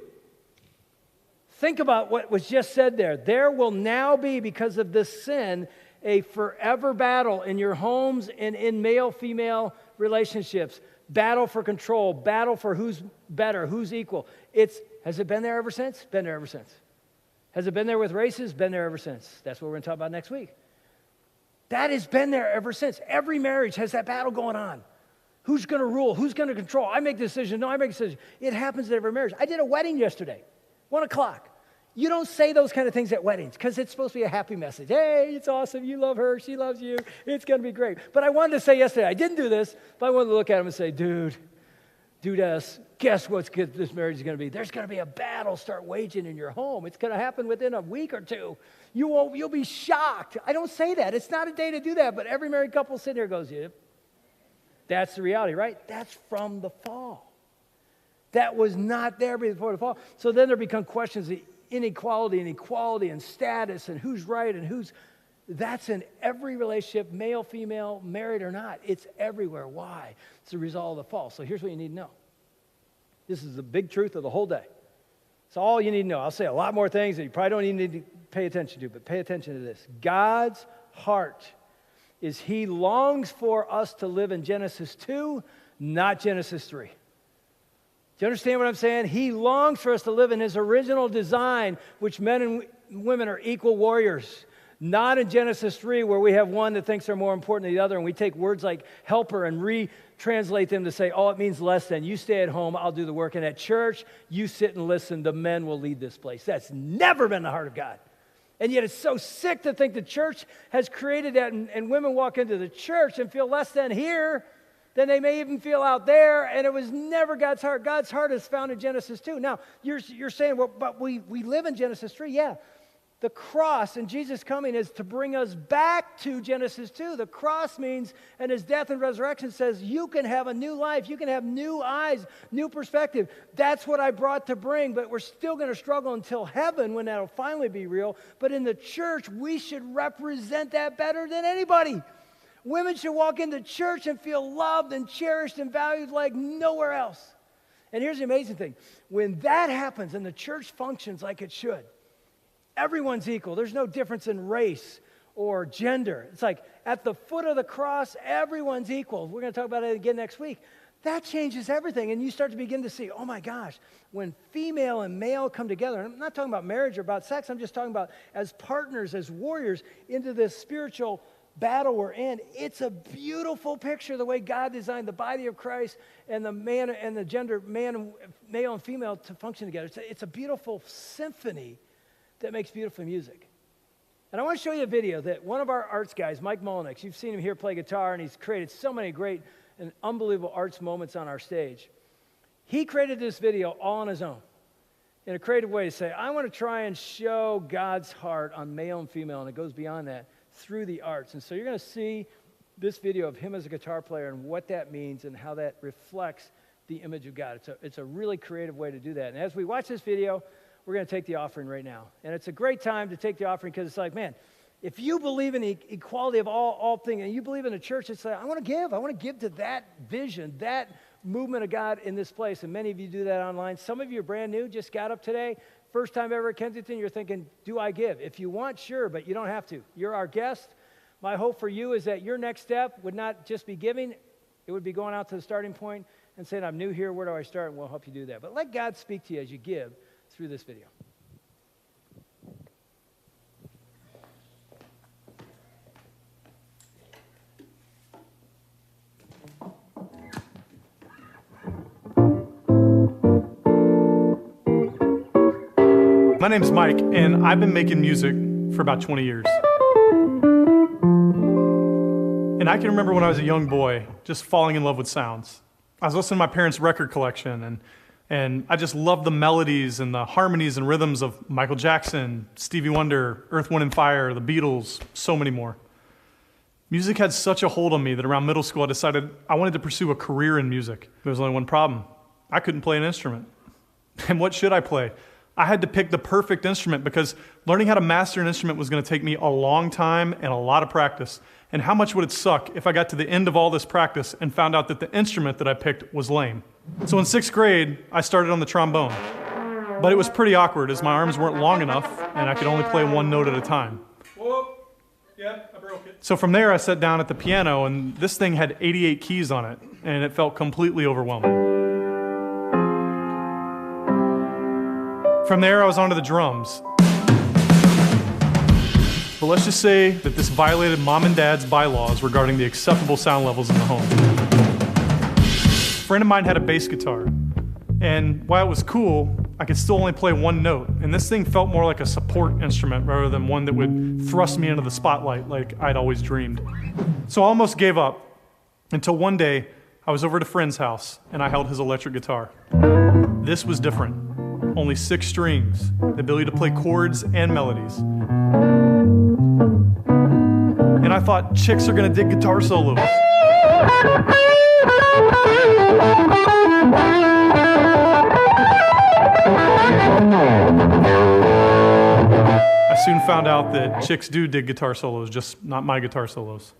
Think about what was just said there. There will now be, because of this sin, a forever battle in your homes and in male-female relationships. Battle for control, battle for who's better, who's equal. Has it been there ever since? Been there ever since. Has it been there with races? Been there ever since. That's what we're going to talk about next week. That has been there ever since. Every marriage has that battle going on. Who's going to rule? Who's going to control? I make the decision. No, I make the decision. It happens in every marriage. I did a wedding yesterday, 1 o'clock. You don't say those kind of things at weddings because it's supposed to be a happy message. Hey, it's awesome. You love her. She loves you. It's going to be great. But I wanted to say yesterday, I didn't do this, but I wanted to look at him and say, Dudess, guess what's good this marriage is going to be? There's going to be a battle start waging in your home. It's going to happen within a week or two. You'll be shocked. I don't say that. It's not a day to do that, but every married couple sitting here goes, yeah. That's the reality, right? That's from the fall. That was not there before the fall. So then there become questions of inequality and equality and status and who's right and who's... That's in every relationship, male, female, married or not. It's everywhere. Why? It's the result of the fall. So here's what you need to know. This is the big truth of the whole day. It's all you need to know. I'll say a lot more things that you probably don't even need to pay attention to, but pay attention to this. God's heart is He longs for us to live in Genesis 2, not Genesis 3. Do you understand what I'm saying? He longs for us to live in His original design, which men and women are equal warriors. Not in Genesis 3, where we have one that thinks they're more important than the other, and we take words like helper and retranslate them to say, oh, it means less than. You stay at home, I'll do the work. And at church, you sit and listen. The men will lead this place. That's never been the heart of God. And yet it's so sick to think the church has created that, and women walk into the church and feel less than here than they may even feel out there, and it was never God's heart. God's heart is found in Genesis 2. Now, you're saying, well, but we live in Genesis 3. Yeah. The cross and Jesus coming is to bring us back to Genesis 2. The cross means, and His death and resurrection says, you can have a new life. You can have new eyes, new perspective. That's what I brought to bring, but we're still going to struggle until heaven when that'll finally be real. But in the church, we should represent that better than anybody. Women should walk into church and feel loved and cherished and valued like nowhere else. And here's the amazing thing. When that happens and the church functions like it should, everyone's equal. There's no difference in race or gender. It's like at the foot of the cross, everyone's equal. We're going to talk about it again next week. That changes everything. And you start to begin to see, oh my gosh, when female and male come together, and I'm not talking about marriage or about sex, I'm just talking about as partners, as warriors into this spiritual battle we're in. It's a beautiful picture, the way God designed the body of Christ and the man and the gender, male and female, to function together. It's a beautiful symphony that makes beautiful music. And I want to show you a video that one of our arts guys, Mike Mullenix, you've seen him here play guitar, and he's created so many great and unbelievable arts moments on our stage. He created this video all on his own in a creative way to say, I want to try and show God's heart on male and female, and it goes beyond that through the arts. And so you're going to see this video of him as a guitar player and what that means and how that reflects the image of God. It's a really creative way to do that. And as we watch this video, we're going to take the offering right now. And it's a great time to take the offering because it's like, man, if you believe in the equality of all things and you believe in a church, it's like, I want to give. I want to give to that vision, that movement of God in this place. And many of you do that online. Some of you are brand new, just got up today. First time ever at Kensington, you're thinking, do I give? If you want, sure, but you don't have to. You're our guest. My hope for you is that your next step would not just be giving. It would be going out to the starting point and saying, I'm new here. Where do I start? And we'll help you do that. But let God speak to you as you give through this video. My name's Mike, and I've been making music for about 20 years. And I can remember when I was a young boy, just falling in love with sounds. I was listening to my parents' record collection, and I just loved the melodies and the harmonies and rhythms of Michael Jackson, Stevie Wonder, Earth, Wind & Fire, the Beatles, so many more. Music had such a hold on me that around middle school I decided I wanted to pursue a career in music. There was only one problem. I couldn't play an instrument. And what should I play? I had to pick the perfect instrument because learning how to master an instrument was going to take me a long time and a lot of practice. And how much would it suck if I got to the end of all this practice and found out that the instrument that I picked was lame? So in 6th grade, I started on the trombone. But it was pretty awkward as my arms weren't long enough and I could only play one note at a time. Whoa, yeah, I broke So from there, I sat down at the piano, and this thing had 88 keys on it, and it felt completely overwhelming. From there, I was onto the drums. But let's just say that this violated mom and dad's bylaws regarding the acceptable sound levels in the home. A friend of mine had a bass guitar, and while it was cool, I could still only play one note, and this thing felt more like a support instrument rather than one that would thrust me into the spotlight like I'd always dreamed. So I almost gave up until one day I was over at a friend's house and I held his electric guitar. This was different. Only 6 strings, the ability to play chords and melodies. And I thought, chicks are gonna dig guitar solos. I soon found out that chicks do dig guitar solos, just not my guitar solos.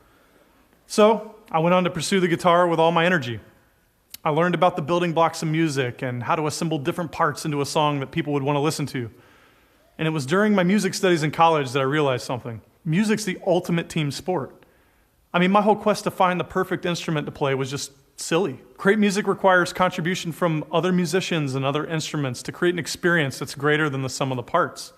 So I went on to pursue the guitar with all my energy. I learned about the building blocks of music and how to assemble different parts into a song that people would want to listen to. And it was during my music studies in college that I realized something. Music's the ultimate team sport. I mean, my whole quest to find the perfect instrument to play was just silly. Great music requires contribution from other musicians and other instruments to create an experience that's greater than the sum of the parts.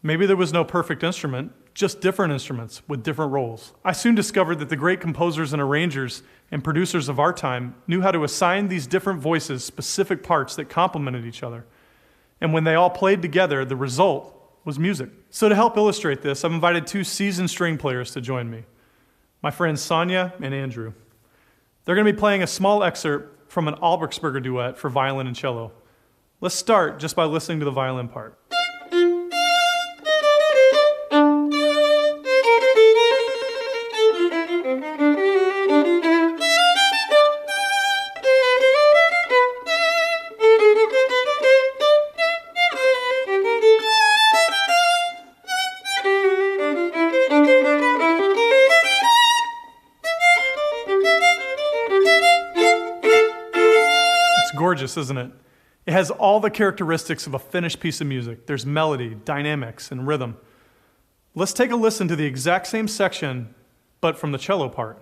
Maybe there was no perfect instrument, just different instruments with different roles. I soon discovered that the great composers and arrangers and producers of our time knew how to assign these different voices specific parts that complemented each other. And when they all played together, the result was music. So to help illustrate this, I've invited 2 seasoned string players to join me, my friends Sonia and Andrew. They're going to be playing a small excerpt from an Albrechtsberger duet for violin and cello. Let's start just by listening to the violin part. Gorgeous, isn't it? It has all the characteristics of a finished piece of music. There's melody, dynamics, and rhythm. Let's take a listen to the exact same section, but from the cello part.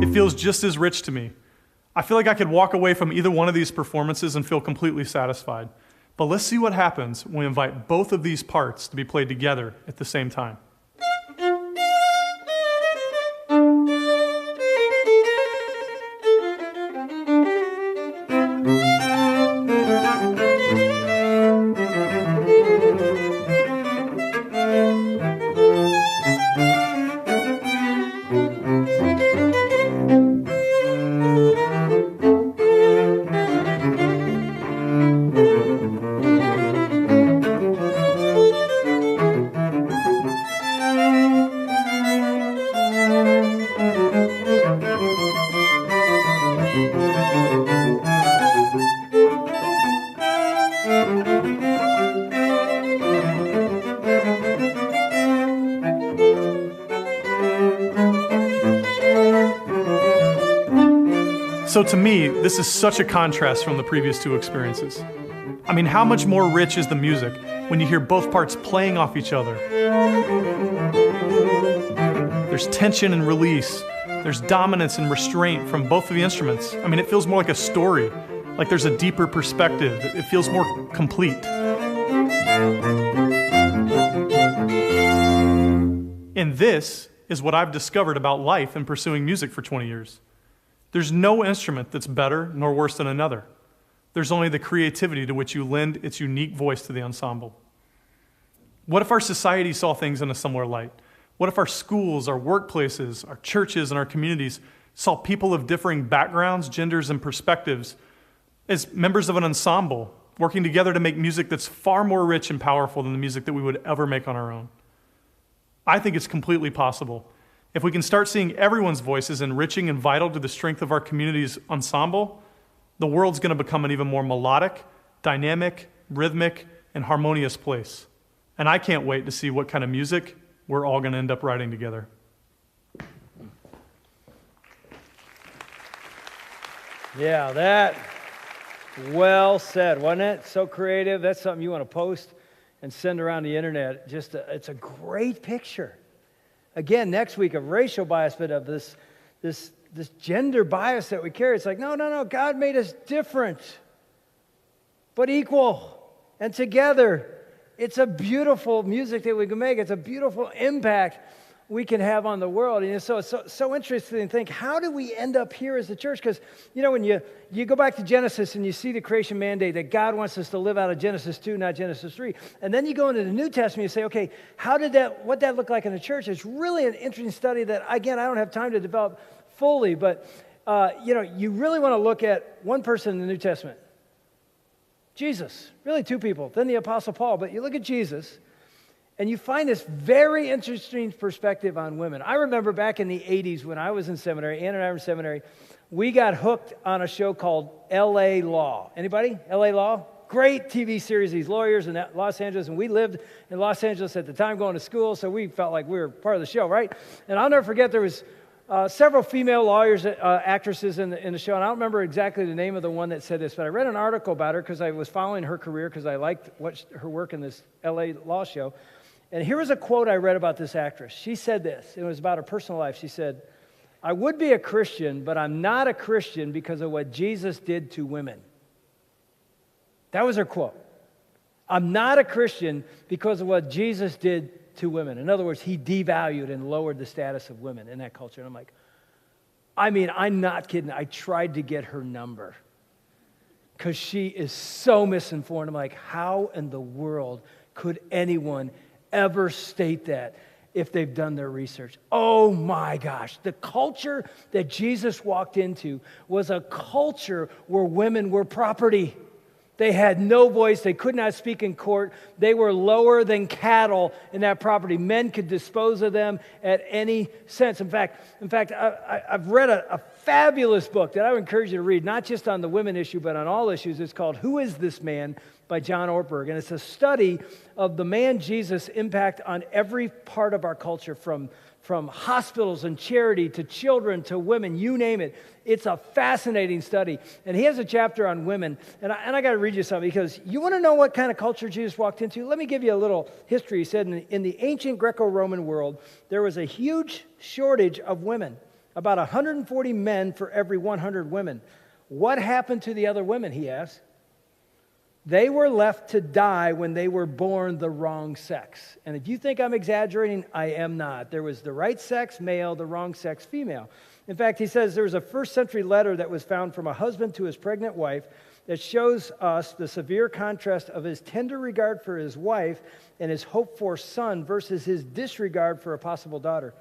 It feels just as rich to me. I feel like I could walk away from either one of these performances and feel completely satisfied. But let's see what happens when we invite both of these parts to be played together at the same time. So to me, this is such a contrast from the previous 2 experiences. I mean, how much more rich is the music when you hear both parts playing off each other? There's tension and release. There's dominance and restraint from both of the instruments. I mean, it feels more like a story, like there's a deeper perspective. It feels more complete. And this is what I've discovered about life and pursuing music for 20 years. There's no instrument that's better nor worse than another. There's only the creativity to which you lend its unique voice to the ensemble. What if our society saw things in a similar light? What if our schools, our workplaces, our churches, and our communities saw people of differing backgrounds, genders, and perspectives as members of an ensemble working together to make music that's far more rich and powerful than the music that we would ever make on our own? I think it's completely possible. If we can start seeing everyone's voices enriching and vital to the strength of our community's ensemble, the world's going to become an even more melodic, dynamic, rhythmic, and harmonious place. And I can't wait to see what kind of music we're all going to end up riding together. Yeah, that, well said, wasn't it? So creative. That's something you want to post and send around the internet. It's a great picture. Again, next week of racial bias, but of this gender bias that we carry. It's like, no, God made us different, but equal and together. It's a beautiful music that we can make. It's a beautiful impact we can have on the world. And so it's so interesting to think, how do we end up here as a church? Because, when you go back to Genesis and you see the creation mandate that God wants us to live out of Genesis 2, not Genesis 3. And then you go into the New Testament, you say, okay, what that look like in the church? It's really an interesting study that, again, I don't have time to develop fully, but, you really want to look at one person in the New Testament. Jesus. Really two people. Then the Apostle Paul. But you look at Jesus, and you find this very interesting perspective on women. I remember back in the 80s when I was in seminary, Ann and I were in seminary, we got hooked on a show called L.A. Law. Anybody? L.A. Law? Great TV series, these lawyers in Los Angeles, and we lived in Los Angeles at the time going to school, so we felt like we were part of the show, right? And I'll never forget, there was several female lawyers, actresses in the show, and I don't remember exactly the name of the one that said this, but I read an article about her because I was following her career because I liked her work in this L.A. Law show. And here was a quote I read about this actress. She said this. It was about her personal life. She said, "I would be a Christian, but I'm not a Christian because of what Jesus did to women." That was her quote. "I'm not a Christian because of what Jesus did to women." In other words, he devalued and lowered the status of women in that culture. And I'm like, I'm not kidding. I tried to get her number because she is so misinformed. I'm like, how in the world could anyone ever state that if they've done their research? Oh my gosh. The culture that Jesus walked into was a culture where women were property. They had no voice. They could not speak in court. They were lower than cattle in that property. Men could dispose of them at any sense. In fact, I've read a fabulous book that I would encourage you to read, not just on the women issue, but on all issues. It's called Who Is This Man? By John Ortberg. And it's a study of the man Jesus' impact on every part of our culture, from hospitals and charity to children to women, you name it. It's a fascinating study. And he has a chapter on women. And I got to read you something because you want to know what kind of culture Jesus walked into? Let me give you a little history. He said in the ancient Greco-Roman world, there was a huge shortage of women, about 140 men for every 100 women. What happened to the other women, he asked? They were left to die when they were born the wrong sex. And if you think I'm exaggerating, I am not. There was the right sex, male, the wrong sex, female. In fact, he says there was a first century letter that was found from a husband to his pregnant wife that shows us the severe contrast of his tender regard for his wife and his hoped for son versus his disregard for a possible daughter.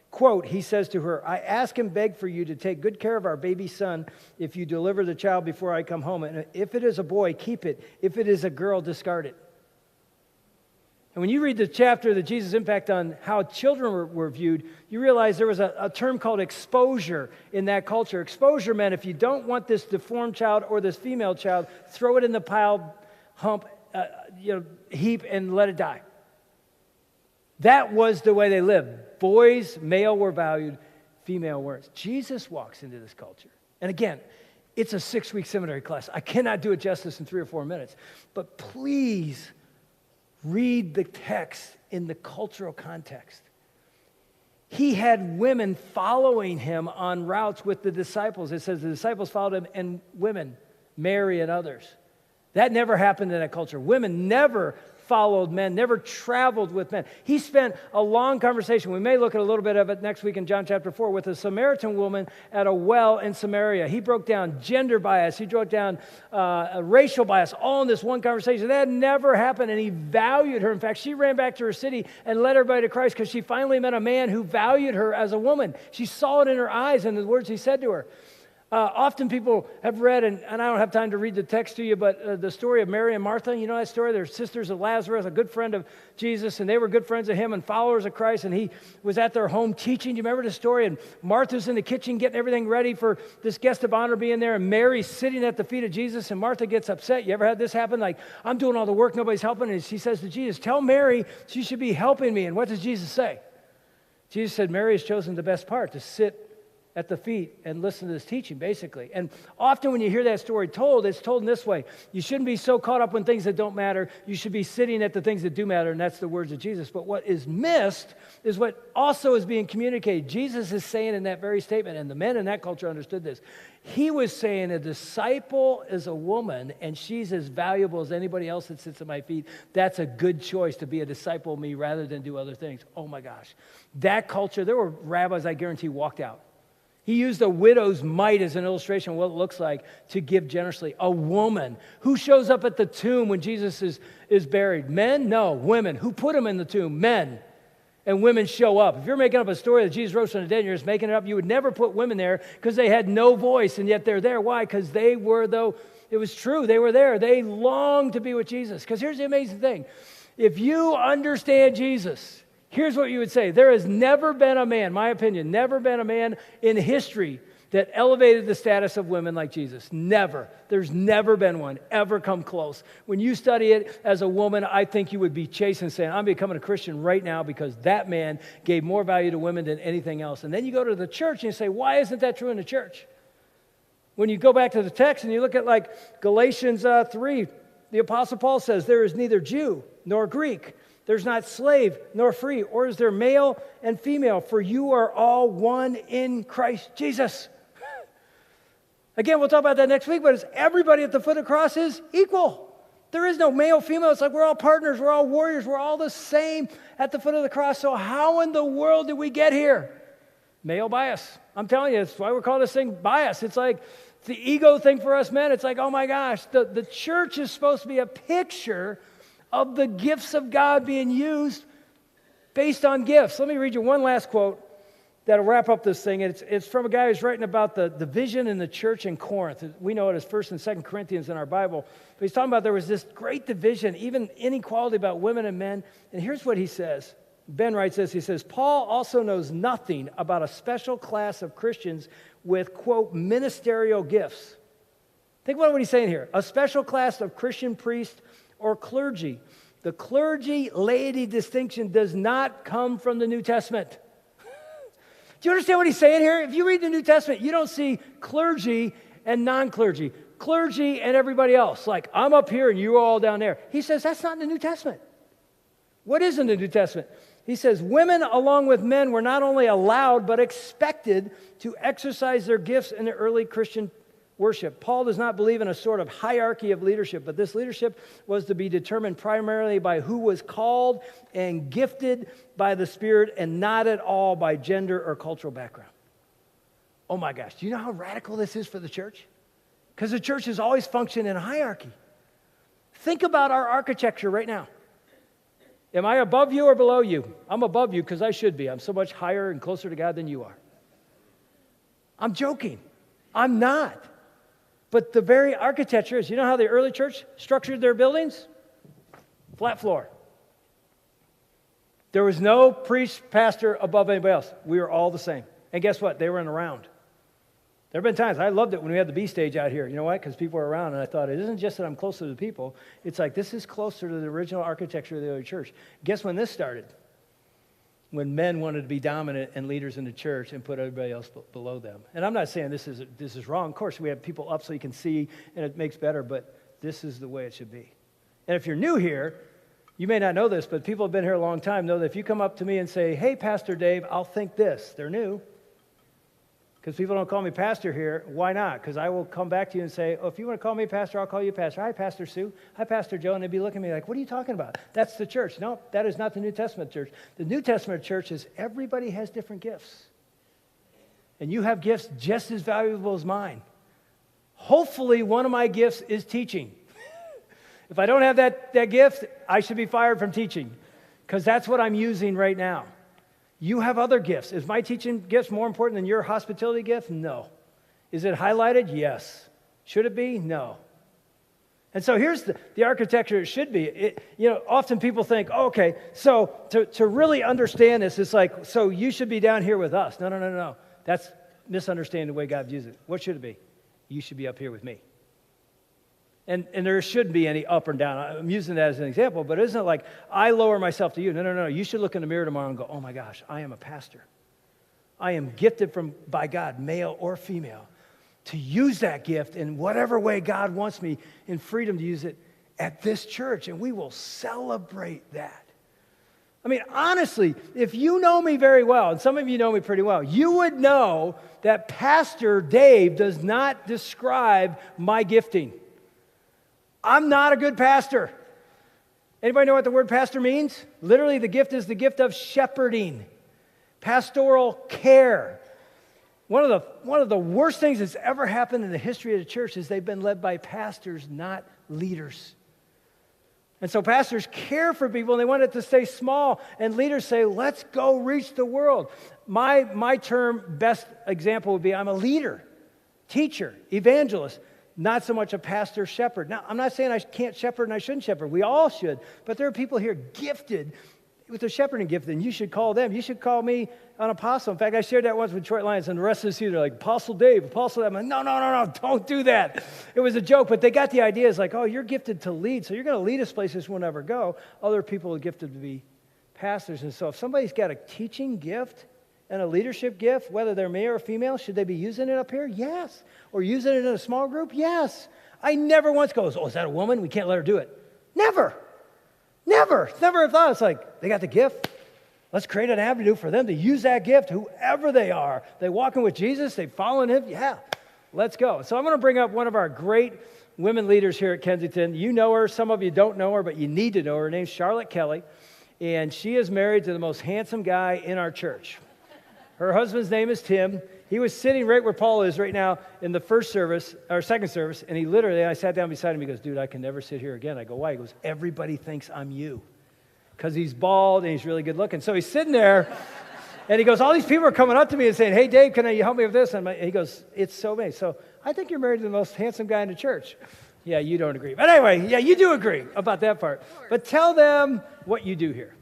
Quote, he says to her, "I ask and beg for you to take good care of our baby son if you deliver the child before I come home. And if it is a boy, keep it. If it is a girl, discard it." And when you read the chapter that Jesus' impact on how children were viewed, you realize there was a term called exposure in that culture. Exposure meant if you don't want this deformed child or this female child, throw it in the pile, heap, and let it die. That was the way they lived. Boys, male were valued, female weren't. Jesus walks into this culture. And again, it's a 6-week seminary class. I cannot do it justice in 3 or 4 minutes. But please read the text in the cultural context. He had women following him on routes with the disciples. It says the disciples followed him, and women, Mary and others. That never happened in that culture. Women never followed men, never traveled with men. He spent a long conversation. We may look at a little bit of it next week in John chapter 4 with a Samaritan woman at a well in Samaria. He broke down gender bias. He broke down racial bias, all in this one conversation. That never happened, and he valued her. In fact, she ran back to her city and led everybody to Christ because she finally met a man who valued her as a woman. She saw it in her eyes and the words he said to her. Often people have read, and I don't have time to read the text to you, but the story of Mary and Martha, you know that story? They're sisters of Lazarus, a good friend of Jesus, and they were good friends of him and followers of Christ, and he was at their home teaching. Do you remember the story? And Martha's in the kitchen getting everything ready for this guest of honor being there, and Mary's sitting at the feet of Jesus, and Martha gets upset. You ever had this happen? Like, I'm doing all the work, nobody's helping, and she says to Jesus, tell Mary she should be helping me. And what does Jesus say? Jesus said, Mary has chosen the best part, to sit at the feet and listen to this teaching, basically. And often when you hear that story told, it's told in this way. You shouldn't be so caught up on things that don't matter. You should be sitting at the things that do matter, and that's the words of Jesus. But what is missed is what also is being communicated. Jesus is saying in that very statement, and the men in that culture understood this. He was saying a disciple is a woman, and she's as valuable as anybody else that sits at my feet. That's a good choice to be a disciple of me rather than do other things. Oh my gosh. That culture, there were rabbis, I guarantee, walked out. He used a widow's mite as an illustration of what it looks like to give generously. A woman. Who shows up at the tomb when Jesus is buried? Men? No, women. Who put him in the tomb? Men. And women show up. If you're making up a story that Jesus rose from the dead and you're just making it up, you would never put women there because they had no voice, and yet they're there. Why? Because they were, though, it was true, they were there. They longed to be with Jesus. Because here's the amazing thing. If you understand Jesus, here's what you would say. There has never been a man, my opinion, never been a man in history that elevated the status of women like Jesus. Never. There's never been one ever come close. When you study it as a woman, I think you would be chasing saying, I'm becoming a Christian right now because that man gave more value to women than anything else. And then you go to the church and you say, why isn't that true in the church? When you go back to the text and you look at like Galatians 3, the Apostle Paul says, there is neither Jew nor Greek. There's not slave nor free, or is there male and female, for you are all one in Christ Jesus. Again, we'll talk about that next week, but it's everybody at the foot of the cross is equal. There is no male, female. It's like we're all partners, we're all warriors, we're all the same at the foot of the cross. So how in the world did we get here? Male bias. I'm telling you, that's why we're calling this thing bias. It's like the ego thing for us men. It's like, oh my gosh, the church is supposed to be a picture of the gifts of God being used based on gifts. Let me read you one last quote that'll wrap up this thing. It's from a guy who's writing about the division in the church in Corinth. We know it as 1 and 2 Corinthians in our Bible. But he's talking about there was this great division, even inequality about women and men. And here's what he says. Ben writes this. He says, Paul also knows nothing about a special class of Christians with, quote, ministerial gifts. Think about what he's saying here. A special class of Christian priests or clergy. The clergy-laity distinction does not come from the New Testament. Do you understand what he's saying here? If you read the New Testament, you don't see clergy and non-clergy. Clergy and everybody else. Like, I'm up here and you're all down there. He says that's not in the New Testament. What is in the New Testament? He says, women along with men were not only allowed, but expected to exercise their gifts in the early Christian worship. Paul does not believe in a sort of hierarchy of leadership, but this leadership was to be determined primarily by who was called and gifted by the Spirit and not at all by gender or cultural background. Oh my gosh, do you know how radical this is for the church? Because the church has always functioned in a hierarchy. Think about our architecture right now. Am I above you or below you? I'm above you because I should be. I'm so much higher and closer to God than you are. I'm joking. I'm not. But the very architecture is, you know how the early church structured their buildings? Flat floor. There was no priest, pastor above anybody else. We were all the same. And guess what? They were in a round. There have been times, I loved it when we had the B stage out here. You know why? Because people were around, and I thought, it isn't just that I'm closer to the people. It's like, this is closer to the original architecture of the early church. Guess when this started? When men wanted to be dominant and leaders in the church and put everybody else below them. And I'm not saying this is wrong. Of course, we have people up so you can see, and it makes better, but this is the way it should be. And if you're new here, you may not know this, but people have been here a long time know that if you come up to me and say, hey, Pastor Dave, I'll think this. They're new. Because people don't call me pastor here. Why not? Because I will come back to you and say, oh, if you want to call me pastor, I'll call you pastor. Hi, Pastor Sue. Hi, Pastor Joe. And they'd be looking at me like, what are you talking about? That's the church. No, that is not the New Testament church. The New Testament church is everybody has different gifts. And you have gifts just as valuable as mine. Hopefully, one of my gifts is teaching. If I don't have that gift, I should be fired from teaching. Because that's what I'm using right now. You have other gifts. Is my teaching gifts more important than your hospitality gift? No. Is it highlighted? Yes. Should it be? No. And so here's the architecture it should be. Often people think, oh, okay, so to really understand this, it's like, so you should be down here with us. No. That's misunderstanding the way God views it. What should it be? You should be up here with me. And there shouldn't be any up or down. I'm using that as an example, but isn't it like I lower myself to you? No. You should look in the mirror tomorrow and go, oh my gosh, I am a pastor. I am gifted by God, male or female, to use that gift in whatever way God wants me in freedom to use it at this church, and we will celebrate that. I mean, honestly, if you know me very well, and some of you know me pretty well, you would know that Pastor Dave does not describe my gifting. I'm not a good pastor. Anybody know what the word pastor means? Literally, the gift is the gift of shepherding, pastoral care. One of the worst things that's ever happened in the history of the church is they've been led by pastors, not leaders. And so pastors care for people, and they want it to stay small. And leaders say, let's go reach the world. My term, best example would be I'm a leader, teacher, evangelist, not so much a pastor shepherd. Now, I'm not saying I can't shepherd and I shouldn't shepherd. We all should. But there are people here gifted with the shepherding gift, and you should call them. You should call me an apostle. In fact, I shared that once with Detroit Lions, and the rest of the season, they're like, Apostle Dave, Apostle Dave. I'm like, no, don't do that. It was a joke, but they got the idea. It's like, oh, you're gifted to lead, so you're going to lead us places we'll never go. Other people are gifted to be pastors. And so if somebody's got a teaching gift and a leadership gift, whether they're male or female, should they be using it up here? Yes. Or using it in a small group? Yes. I never once goes, oh, is that a woman? We can't let her do it. Never. Never a thought. It's like, they got the gift. Let's create an avenue for them to use that gift, whoever they are. They walking with Jesus, they following him. Yeah, let's go. So I'm going to bring up one of our great women leaders here at Kensington. You know her. Some of you don't know her, but you need to know her. Her name's Charlotte Kelly, and she is married to the most handsome guy in our church. Her husband's name is Tim. He was sitting right where Paul is right now in the second service, and I sat down beside him. He goes, dude, I can never sit here again. I go, why? He goes, everybody thinks I'm you. Because he's bald and he's really good looking. So he's sitting there, and he goes, all these people are coming up to me and saying, hey, Dave, can you help me with this? And he goes, it's so many. So I think you're married to the most handsome guy in the church. Yeah, you don't agree. But anyway, yeah, you do agree about that part. But tell them what you do here.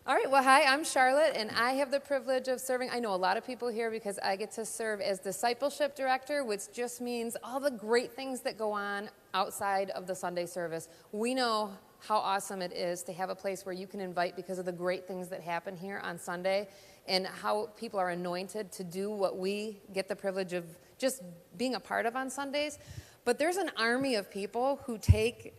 All right, well, hi, I'm Charlotte, and I have the privilege of serving. I know a lot of people here because I get to serve as discipleship director, which just means all the great things that go on outside of the Sunday service. We know how awesome it is to have a place where you can invite because of the great things that happen here on Sunday and how people are anointed to do what we get the privilege of just being a part of on Sundays. But there's an army of people who take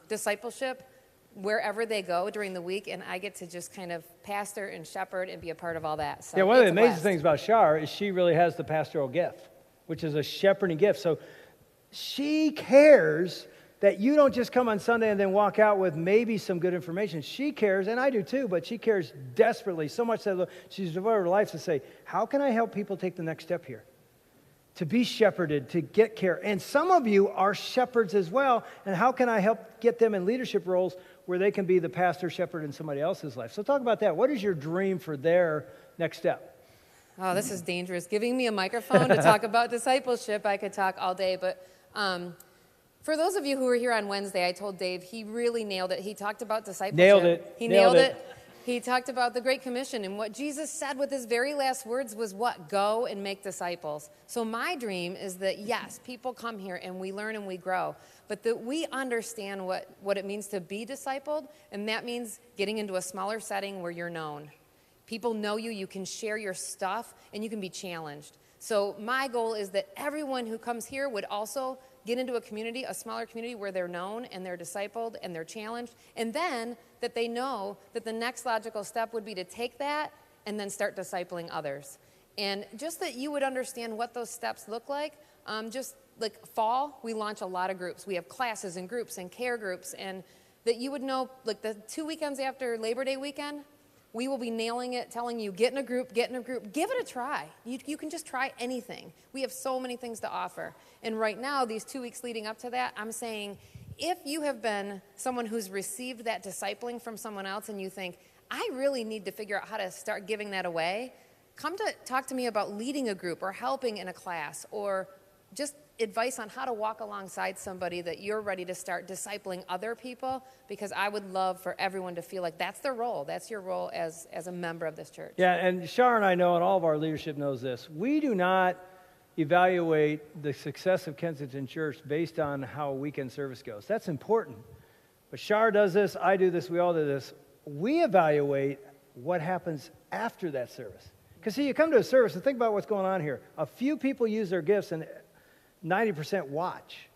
discipleship wherever they go during the week, and I get to just kind of pastor and shepherd and be a part of all that. So yeah, one of the amazing things about Shar is she really has the pastoral gift, which is a shepherding gift. So she cares that you don't just come on Sunday and then walk out with maybe some good information. She cares, and I do too, but she cares desperately, so much that she's devoted her life to say, how can I help people take the next step here? To be shepherded, to get care. And some of you are shepherds as well, and how can I help get them in leadership roles where they can be the pastor, shepherd in somebody else's life? So talk about that. What is your dream for their next step? Oh, this is dangerous. Giving me a microphone to talk about discipleship, I could talk all day. But for those of you who were here on Wednesday, I told Dave he really nailed it. He talked about discipleship. Nailed it. He nailed it. He talked about the Great Commission, and what Jesus said with his very last words was what? Go and make disciples. So my dream is that, yes, people come here and we learn and we grow, but that we understand what it means to be discipled, and that means getting into a smaller setting where you're known. People know you, you can share your stuff, and you can be challenged. So my goal is that everyone who comes here would also get into a community, a smaller community where they're known and they're discipled and they're challenged, and then that they know that the next logical step would be to take that and then start discipling others. And just that you would understand what those steps look like. Just like fall, we launch a lot of groups. We have classes and groups and care groups, and that you would know, like the 2 weekends after Labor Day weekend, we will be nailing it, telling you, get in a group, give it a try. You can just try anything. We have so many things to offer. And right now, these 2 weeks leading up to that, I'm saying, if you have been someone who's received that discipling from someone else and you think, I really need to figure out how to start giving that away, come to talk to me about leading a group or helping in a class or just advice on how to walk alongside somebody that you're ready to start discipling other people, because I would love for everyone to feel like that's their role. That's your role as a member of this church. Yeah, and Shar and I know, and all of our leadership knows this, we do not evaluate the success of Kensington Church based on how a weekend service goes. That's important. But Shar does this, I do this, we all do this. We evaluate what happens after that service. Because see, you come to a service and think about what's going on here. A few people use their gifts and 90% watch.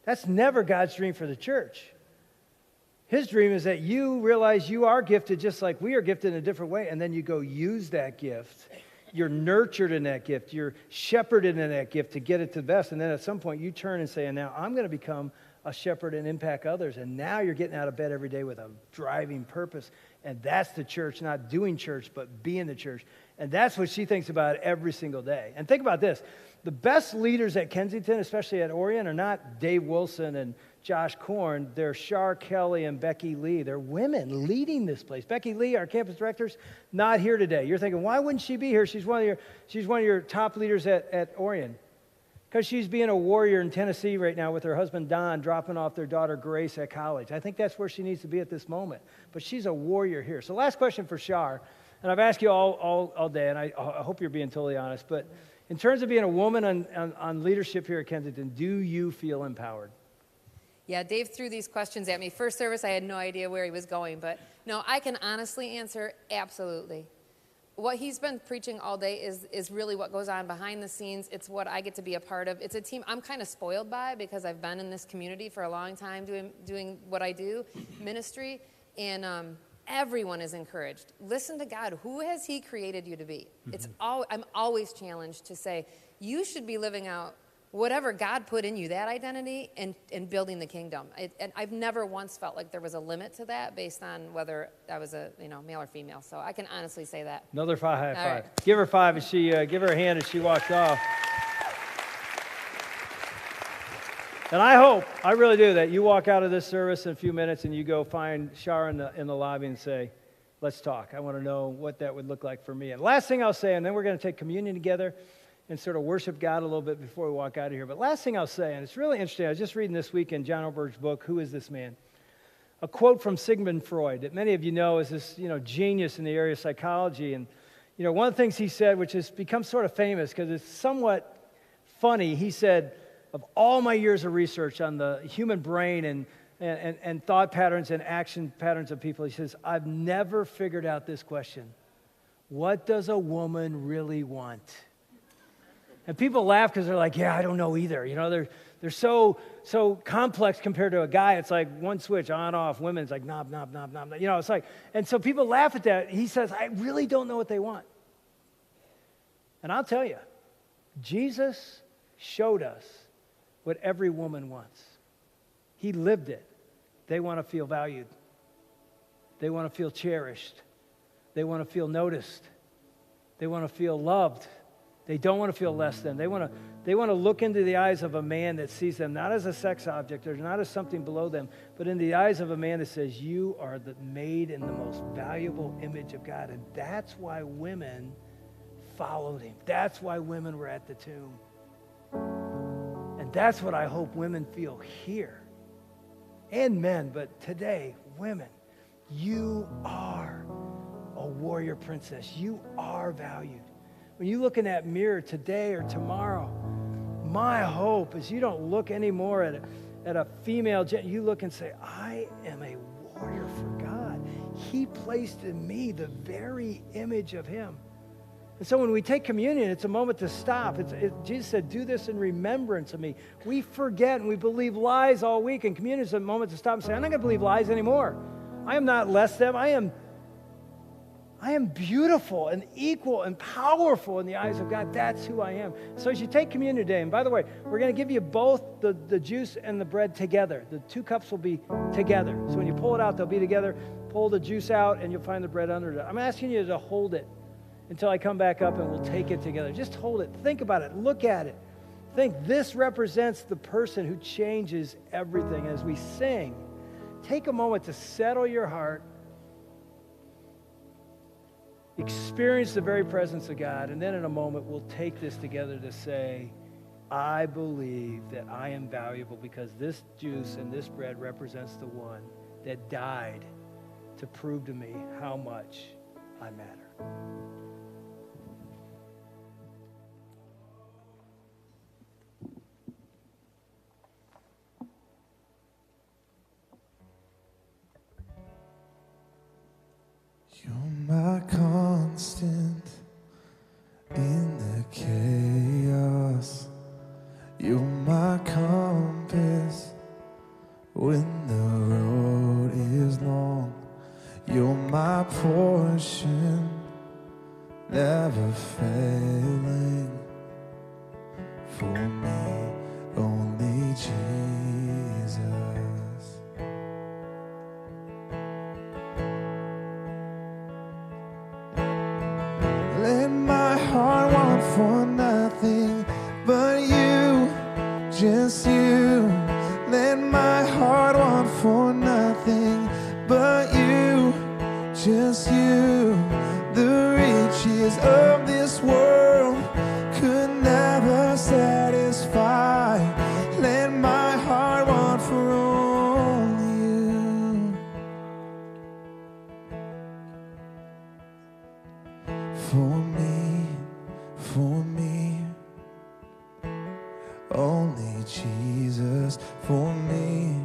That's never God's dream for the church. His dream is that you realize you are gifted just like we are gifted in a different way, and then you go use that gift. You're nurtured in that gift. You're shepherded in that gift to get it to the best. And then at some point you turn and say, and now I'm going to become a shepherd and impact others. And now you're getting out of bed every day with a driving purpose. And that's the church, not doing church, but being the church. And that's what she thinks about every single day. And think about this. The best leaders at Kensington, especially at Orion, are not Dave Wilson and Josh Korn. They're Shar Kelly and Becky Lee. They're women leading this place. Becky Lee, our campus director's not here today. You're thinking, why wouldn't she be here? She's one of your top leaders at Orion. Because she's being a warrior in Tennessee right now with her husband Don, dropping off their daughter Grace at college. I think that's where she needs to be at this moment. But she's a warrior here. So last question for Shar, and I've asked you all day, and I hope you're being totally honest, but in terms of being a woman on leadership here at Kensington, do you feel empowered? Yeah, Dave threw these questions at me. First service, I had no idea where he was going, but no, I can honestly answer absolutely. What he's been preaching all day is really what goes on behind the scenes. It's what I get to be a part of. It's a team I'm kind of spoiled by because I've been in this community for a long time doing what I do, ministry, and everyone is encouraged. Listen to God. Who has he created you to be? I'm always challenged to say, you should be living out whatever God put in you, that identity, and building the kingdom. And I've never once felt like there was a limit to that based on whether I was a male or female. So I can honestly say that. Another high five. Right. Give her five as she give her a hand as she walks off. And I really do, that you walk out of this service in a few minutes and you go find Shar in the lobby and say, let's talk. I want to know what that would look like for me. And last thing I'll say, and then we're going to take communion together and sort of worship God a little bit before we walk out of here. But last thing I'll say, and it's really interesting, I was just reading this week in John Ortberg's book, Who is This Man? A quote from Sigmund Freud that many of you know is this, genius in the area of psychology. And, one of the things he said, which has become sort of famous because it's somewhat funny, he said, of all my years of research on the human brain and thought patterns and action patterns of people, he says, I've never figured out this question. What does a woman really want? And people laugh because they're like, yeah, I don't know either. They're so complex compared to a guy. It's like one switch, on, off. Women's like knob, knob, knob, knob. It's like, and so people laugh at that. He says, I really don't know what they want. And I'll tell you, Jesus showed us what every woman wants. He lived it. They want to feel valued. They want to feel cherished. They want to feel noticed. They want to feel loved. They don't want to feel less than. They want to look into the eyes of a man that sees them not as a sex object or not as something below them, but in the eyes of a man that says, you are made in the most valuable image of God. And that's why women followed him. That's why women were at the tomb. And that's what I hope women feel here. And men, but today, women, you are a warrior princess. You are valued. When you look in that mirror today or tomorrow, my hope is you don't look anymore at a female, you look and say, I am a warrior for God. He placed in me the very image of him. And so when we take communion, it's a moment to stop. Jesus said, do this in remembrance of me. We forget and we believe lies all week, and communion is a moment to stop and say, I'm not going to believe lies anymore. I am not less than. I am beautiful and equal and powerful in the eyes of God. That's who I am. So as you take communion today, and by the way, we're going to give you both the juice and the bread together. The 2 cups will be together. So when you pull it out, they'll be together. Pull the juice out, and you'll find the bread under it. I'm asking you to hold it until I come back up, and we'll take it together. Just hold it. Think about it. Look at it. Think this represents the person who changes everything. As we sing, take a moment to settle your heart experience the very presence of God. And then in a moment, we'll take this together to say, I believe that I am valuable because this juice and this bread represents the one that died to prove to me how much I matter. You're my constant in the chaos. You're my compass when the road is long. You're my portion, never failing. For me, only Jesus. Let my heart want for nothing but you, just you. Let my heart want for nothing but you, just you. The riches of this world could never satisfy. Let my heart want for only you. For me, only Jesus. For me,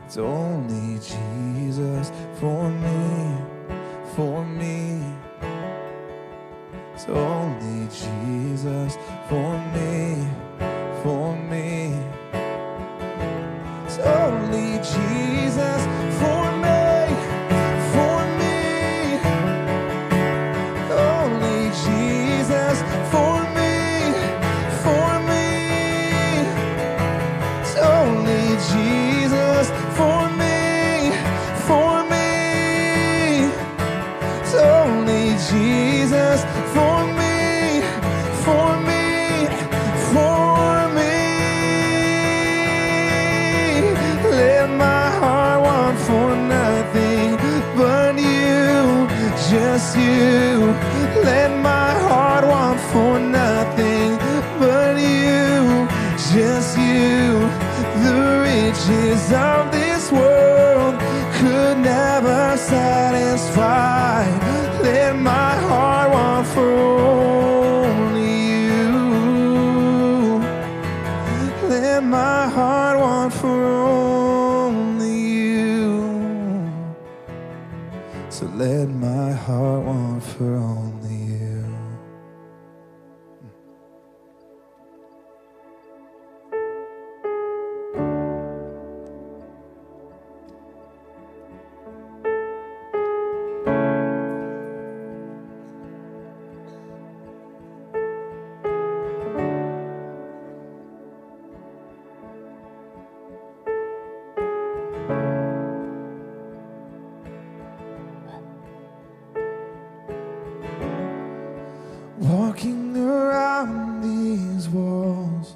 it's only Jesus. For me, it's only Jesus. For me, it's only Jesus. For me, only Jesus. For me, it's only Jesus. For me, it's only Jesus. For me, let my heart want for nothing but you, just you. Let my heart want for nothing but you, just you. The riches of this world could never satisfy. Let my heart want for only you. Let my heart want for only you. So let my heart want for only you. Walking around these walls,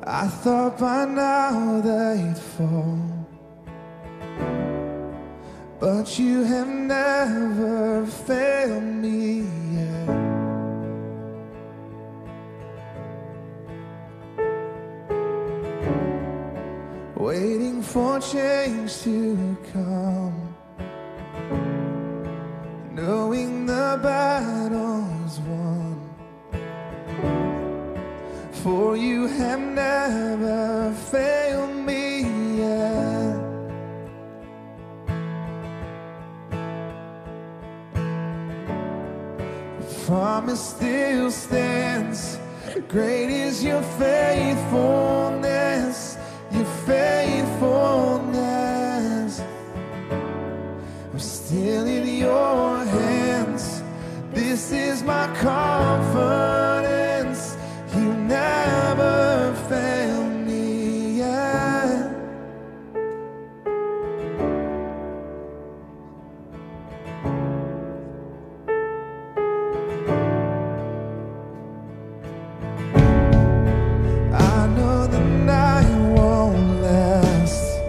I thought by now they'd fall, but you have never failed me yet. Waiting for change to come, knowing the battle's won. For you have never failed me yet. The promise still stands. Great is your faithfulness, your faithfulness. I'm still in your hands. This is my confidence. You never fail me yet. I know the night won't last.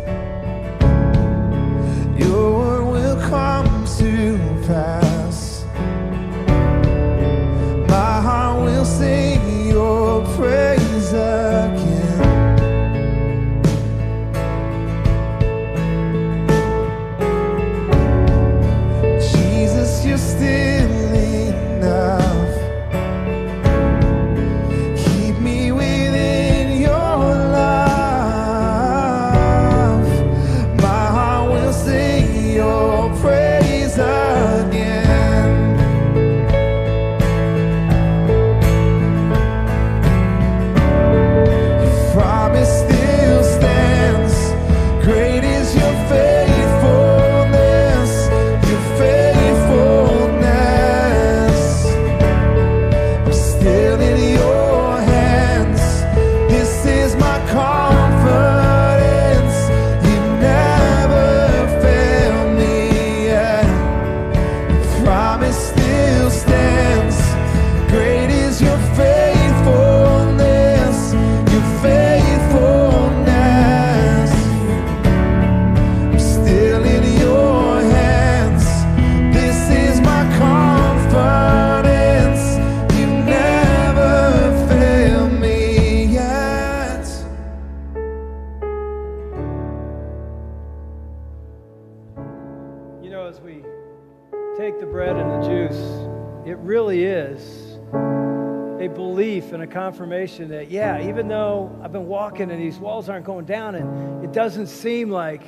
a belief and a confirmation that, yeah, even though I've been walking and these walls aren't going down and it doesn't seem like,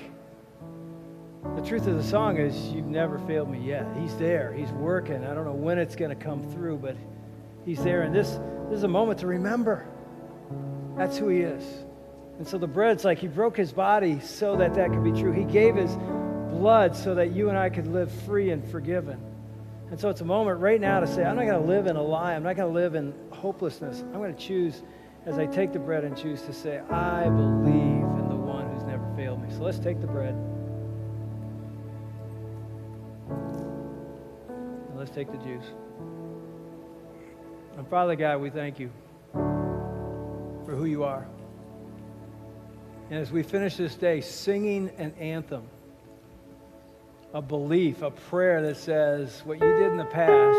the truth of the song is, you've never failed me yet. He's there. He's working. I don't know when it's going to come through, but he's there. And this is a moment to remember. That's who he is. And so the bread's like he broke his body so that that could be true. He gave his blood so that you and I could live free and forgiven. And so it's a moment right now to say, I'm not going to live in a lie. I'm not going to live in hopelessness. I'm going to choose, as I take the bread, and choose to say, I believe in the one who's never failed me. So let's take the bread. And let's take the juice. And Father God, we thank you for who you are. And as we finish this day singing an anthem, a belief, a prayer that says, what you did in the past,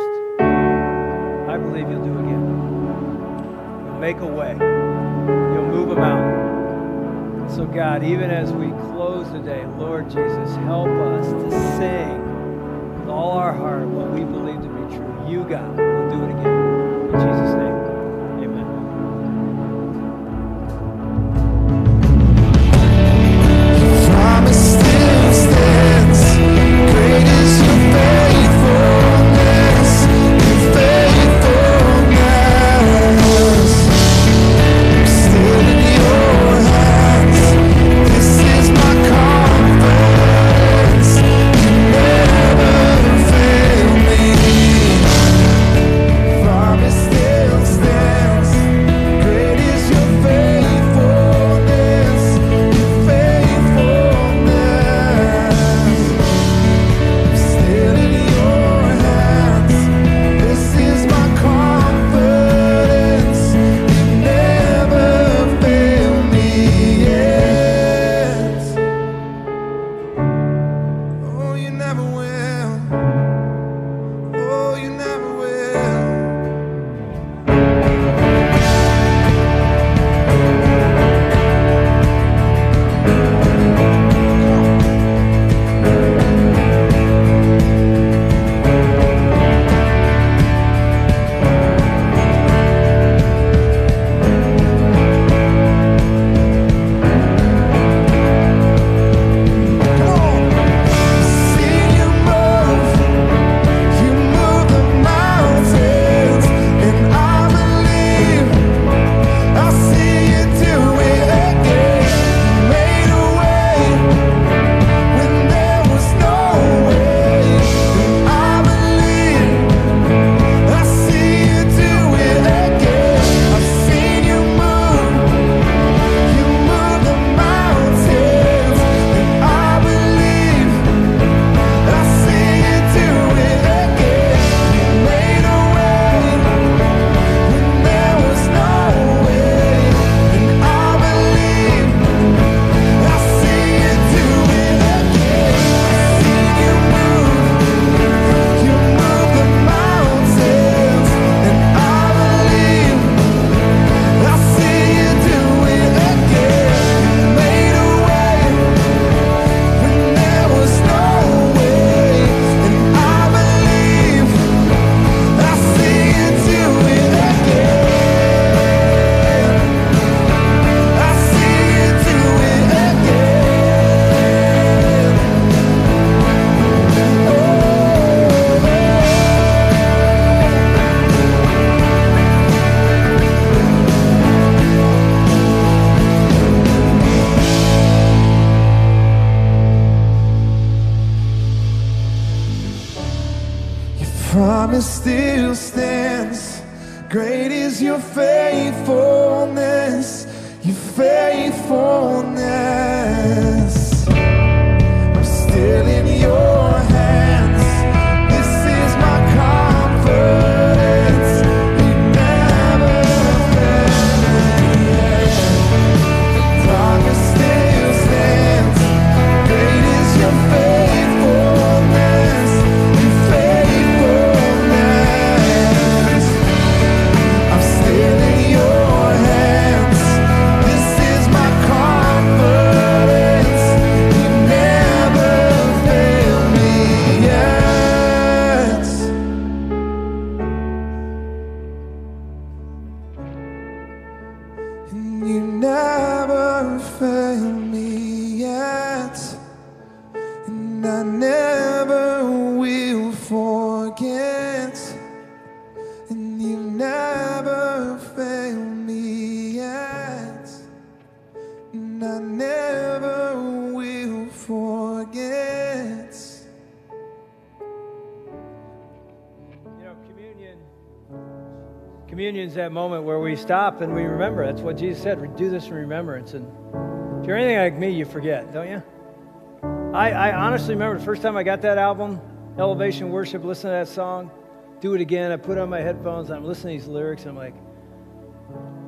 I believe you'll do again. You'll make a way. You'll move a mountain. So God, even as we close the day, Lord Jesus, help us to sing with all our heart what we believe to be true. You, God, will do it again. In Jesus' name. Promise still stands. Great is your faithfulness, your faithfulness. I'm still in your hands. This is my confidence. You never failed me yet. Promise still stands. Great is your faithfulness, your faithfulness. I'm still in your hands. This is my confidence. You never failed me. Communion's that moment where we stop and we remember. That's what Jesus said. Do this in remembrance. And if you're anything like me, you forget, don't you? I honestly remember the first time I got that album, Elevation Worship, listen to that song, Do It Again. I put on my headphones, and I'm listening to these lyrics, and I'm like,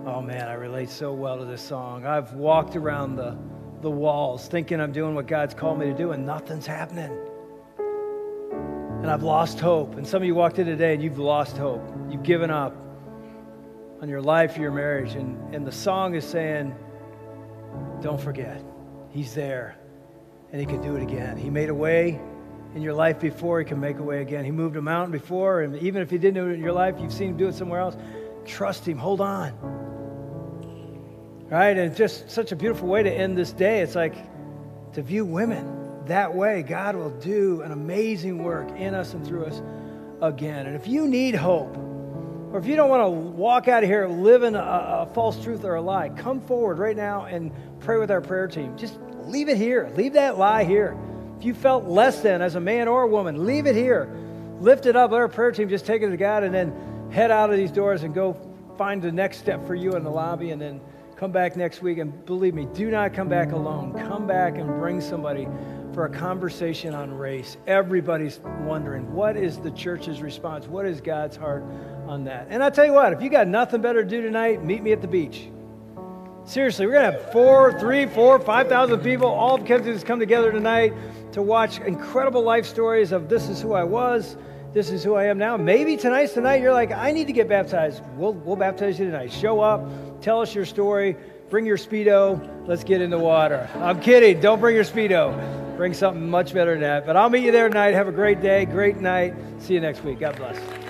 oh man, I relate so well to this song. I've walked around the walls thinking I'm doing what God's called me to do, and nothing's happening. And I've lost hope. And some of you walked in today and you've lost hope. You've given up on your life, your marriage. And the song is saying, don't forget, He's there and He can do it again. He made a way in your life before, He can make a way again. He moved a mountain before, and even if He didn't do it in your life, you've seen Him do it somewhere else. Trust Him. Hold on. Right? And just such a beautiful way to end this day. It's like to view women that way. God will do an amazing work in us and through us again. And if you need hope, or if you don't want to walk out of here living a false truth or a lie, come forward right now and pray with our prayer team. Just leave it here. Leave that lie here. If you felt less than as a man or a woman, leave it here. Lift it up. Let our prayer team just take it to God, and then head out of these doors and go find the next step for you in the lobby, and then come back next week. And believe me, do not come back alone. Come back and bring somebody for a conversation on race. Everybody's wondering, what is the church's response? What is God's heart on that? And I'll tell you what, if you got nothing better to do tonight, meet me at the beach. Seriously, we're going to have 5,000 people, all of Kensington come together tonight to watch incredible life stories of this is who I was, this is who I am now. Maybe tonight's the night you're like, I need to get baptized. We'll baptize you tonight. Show up, tell us your story, bring your Speedo, let's get in the water. I'm kidding, don't bring your Speedo. Bring something much better than that. But I'll meet you there tonight. Have a great day, great night. See you next week. God bless.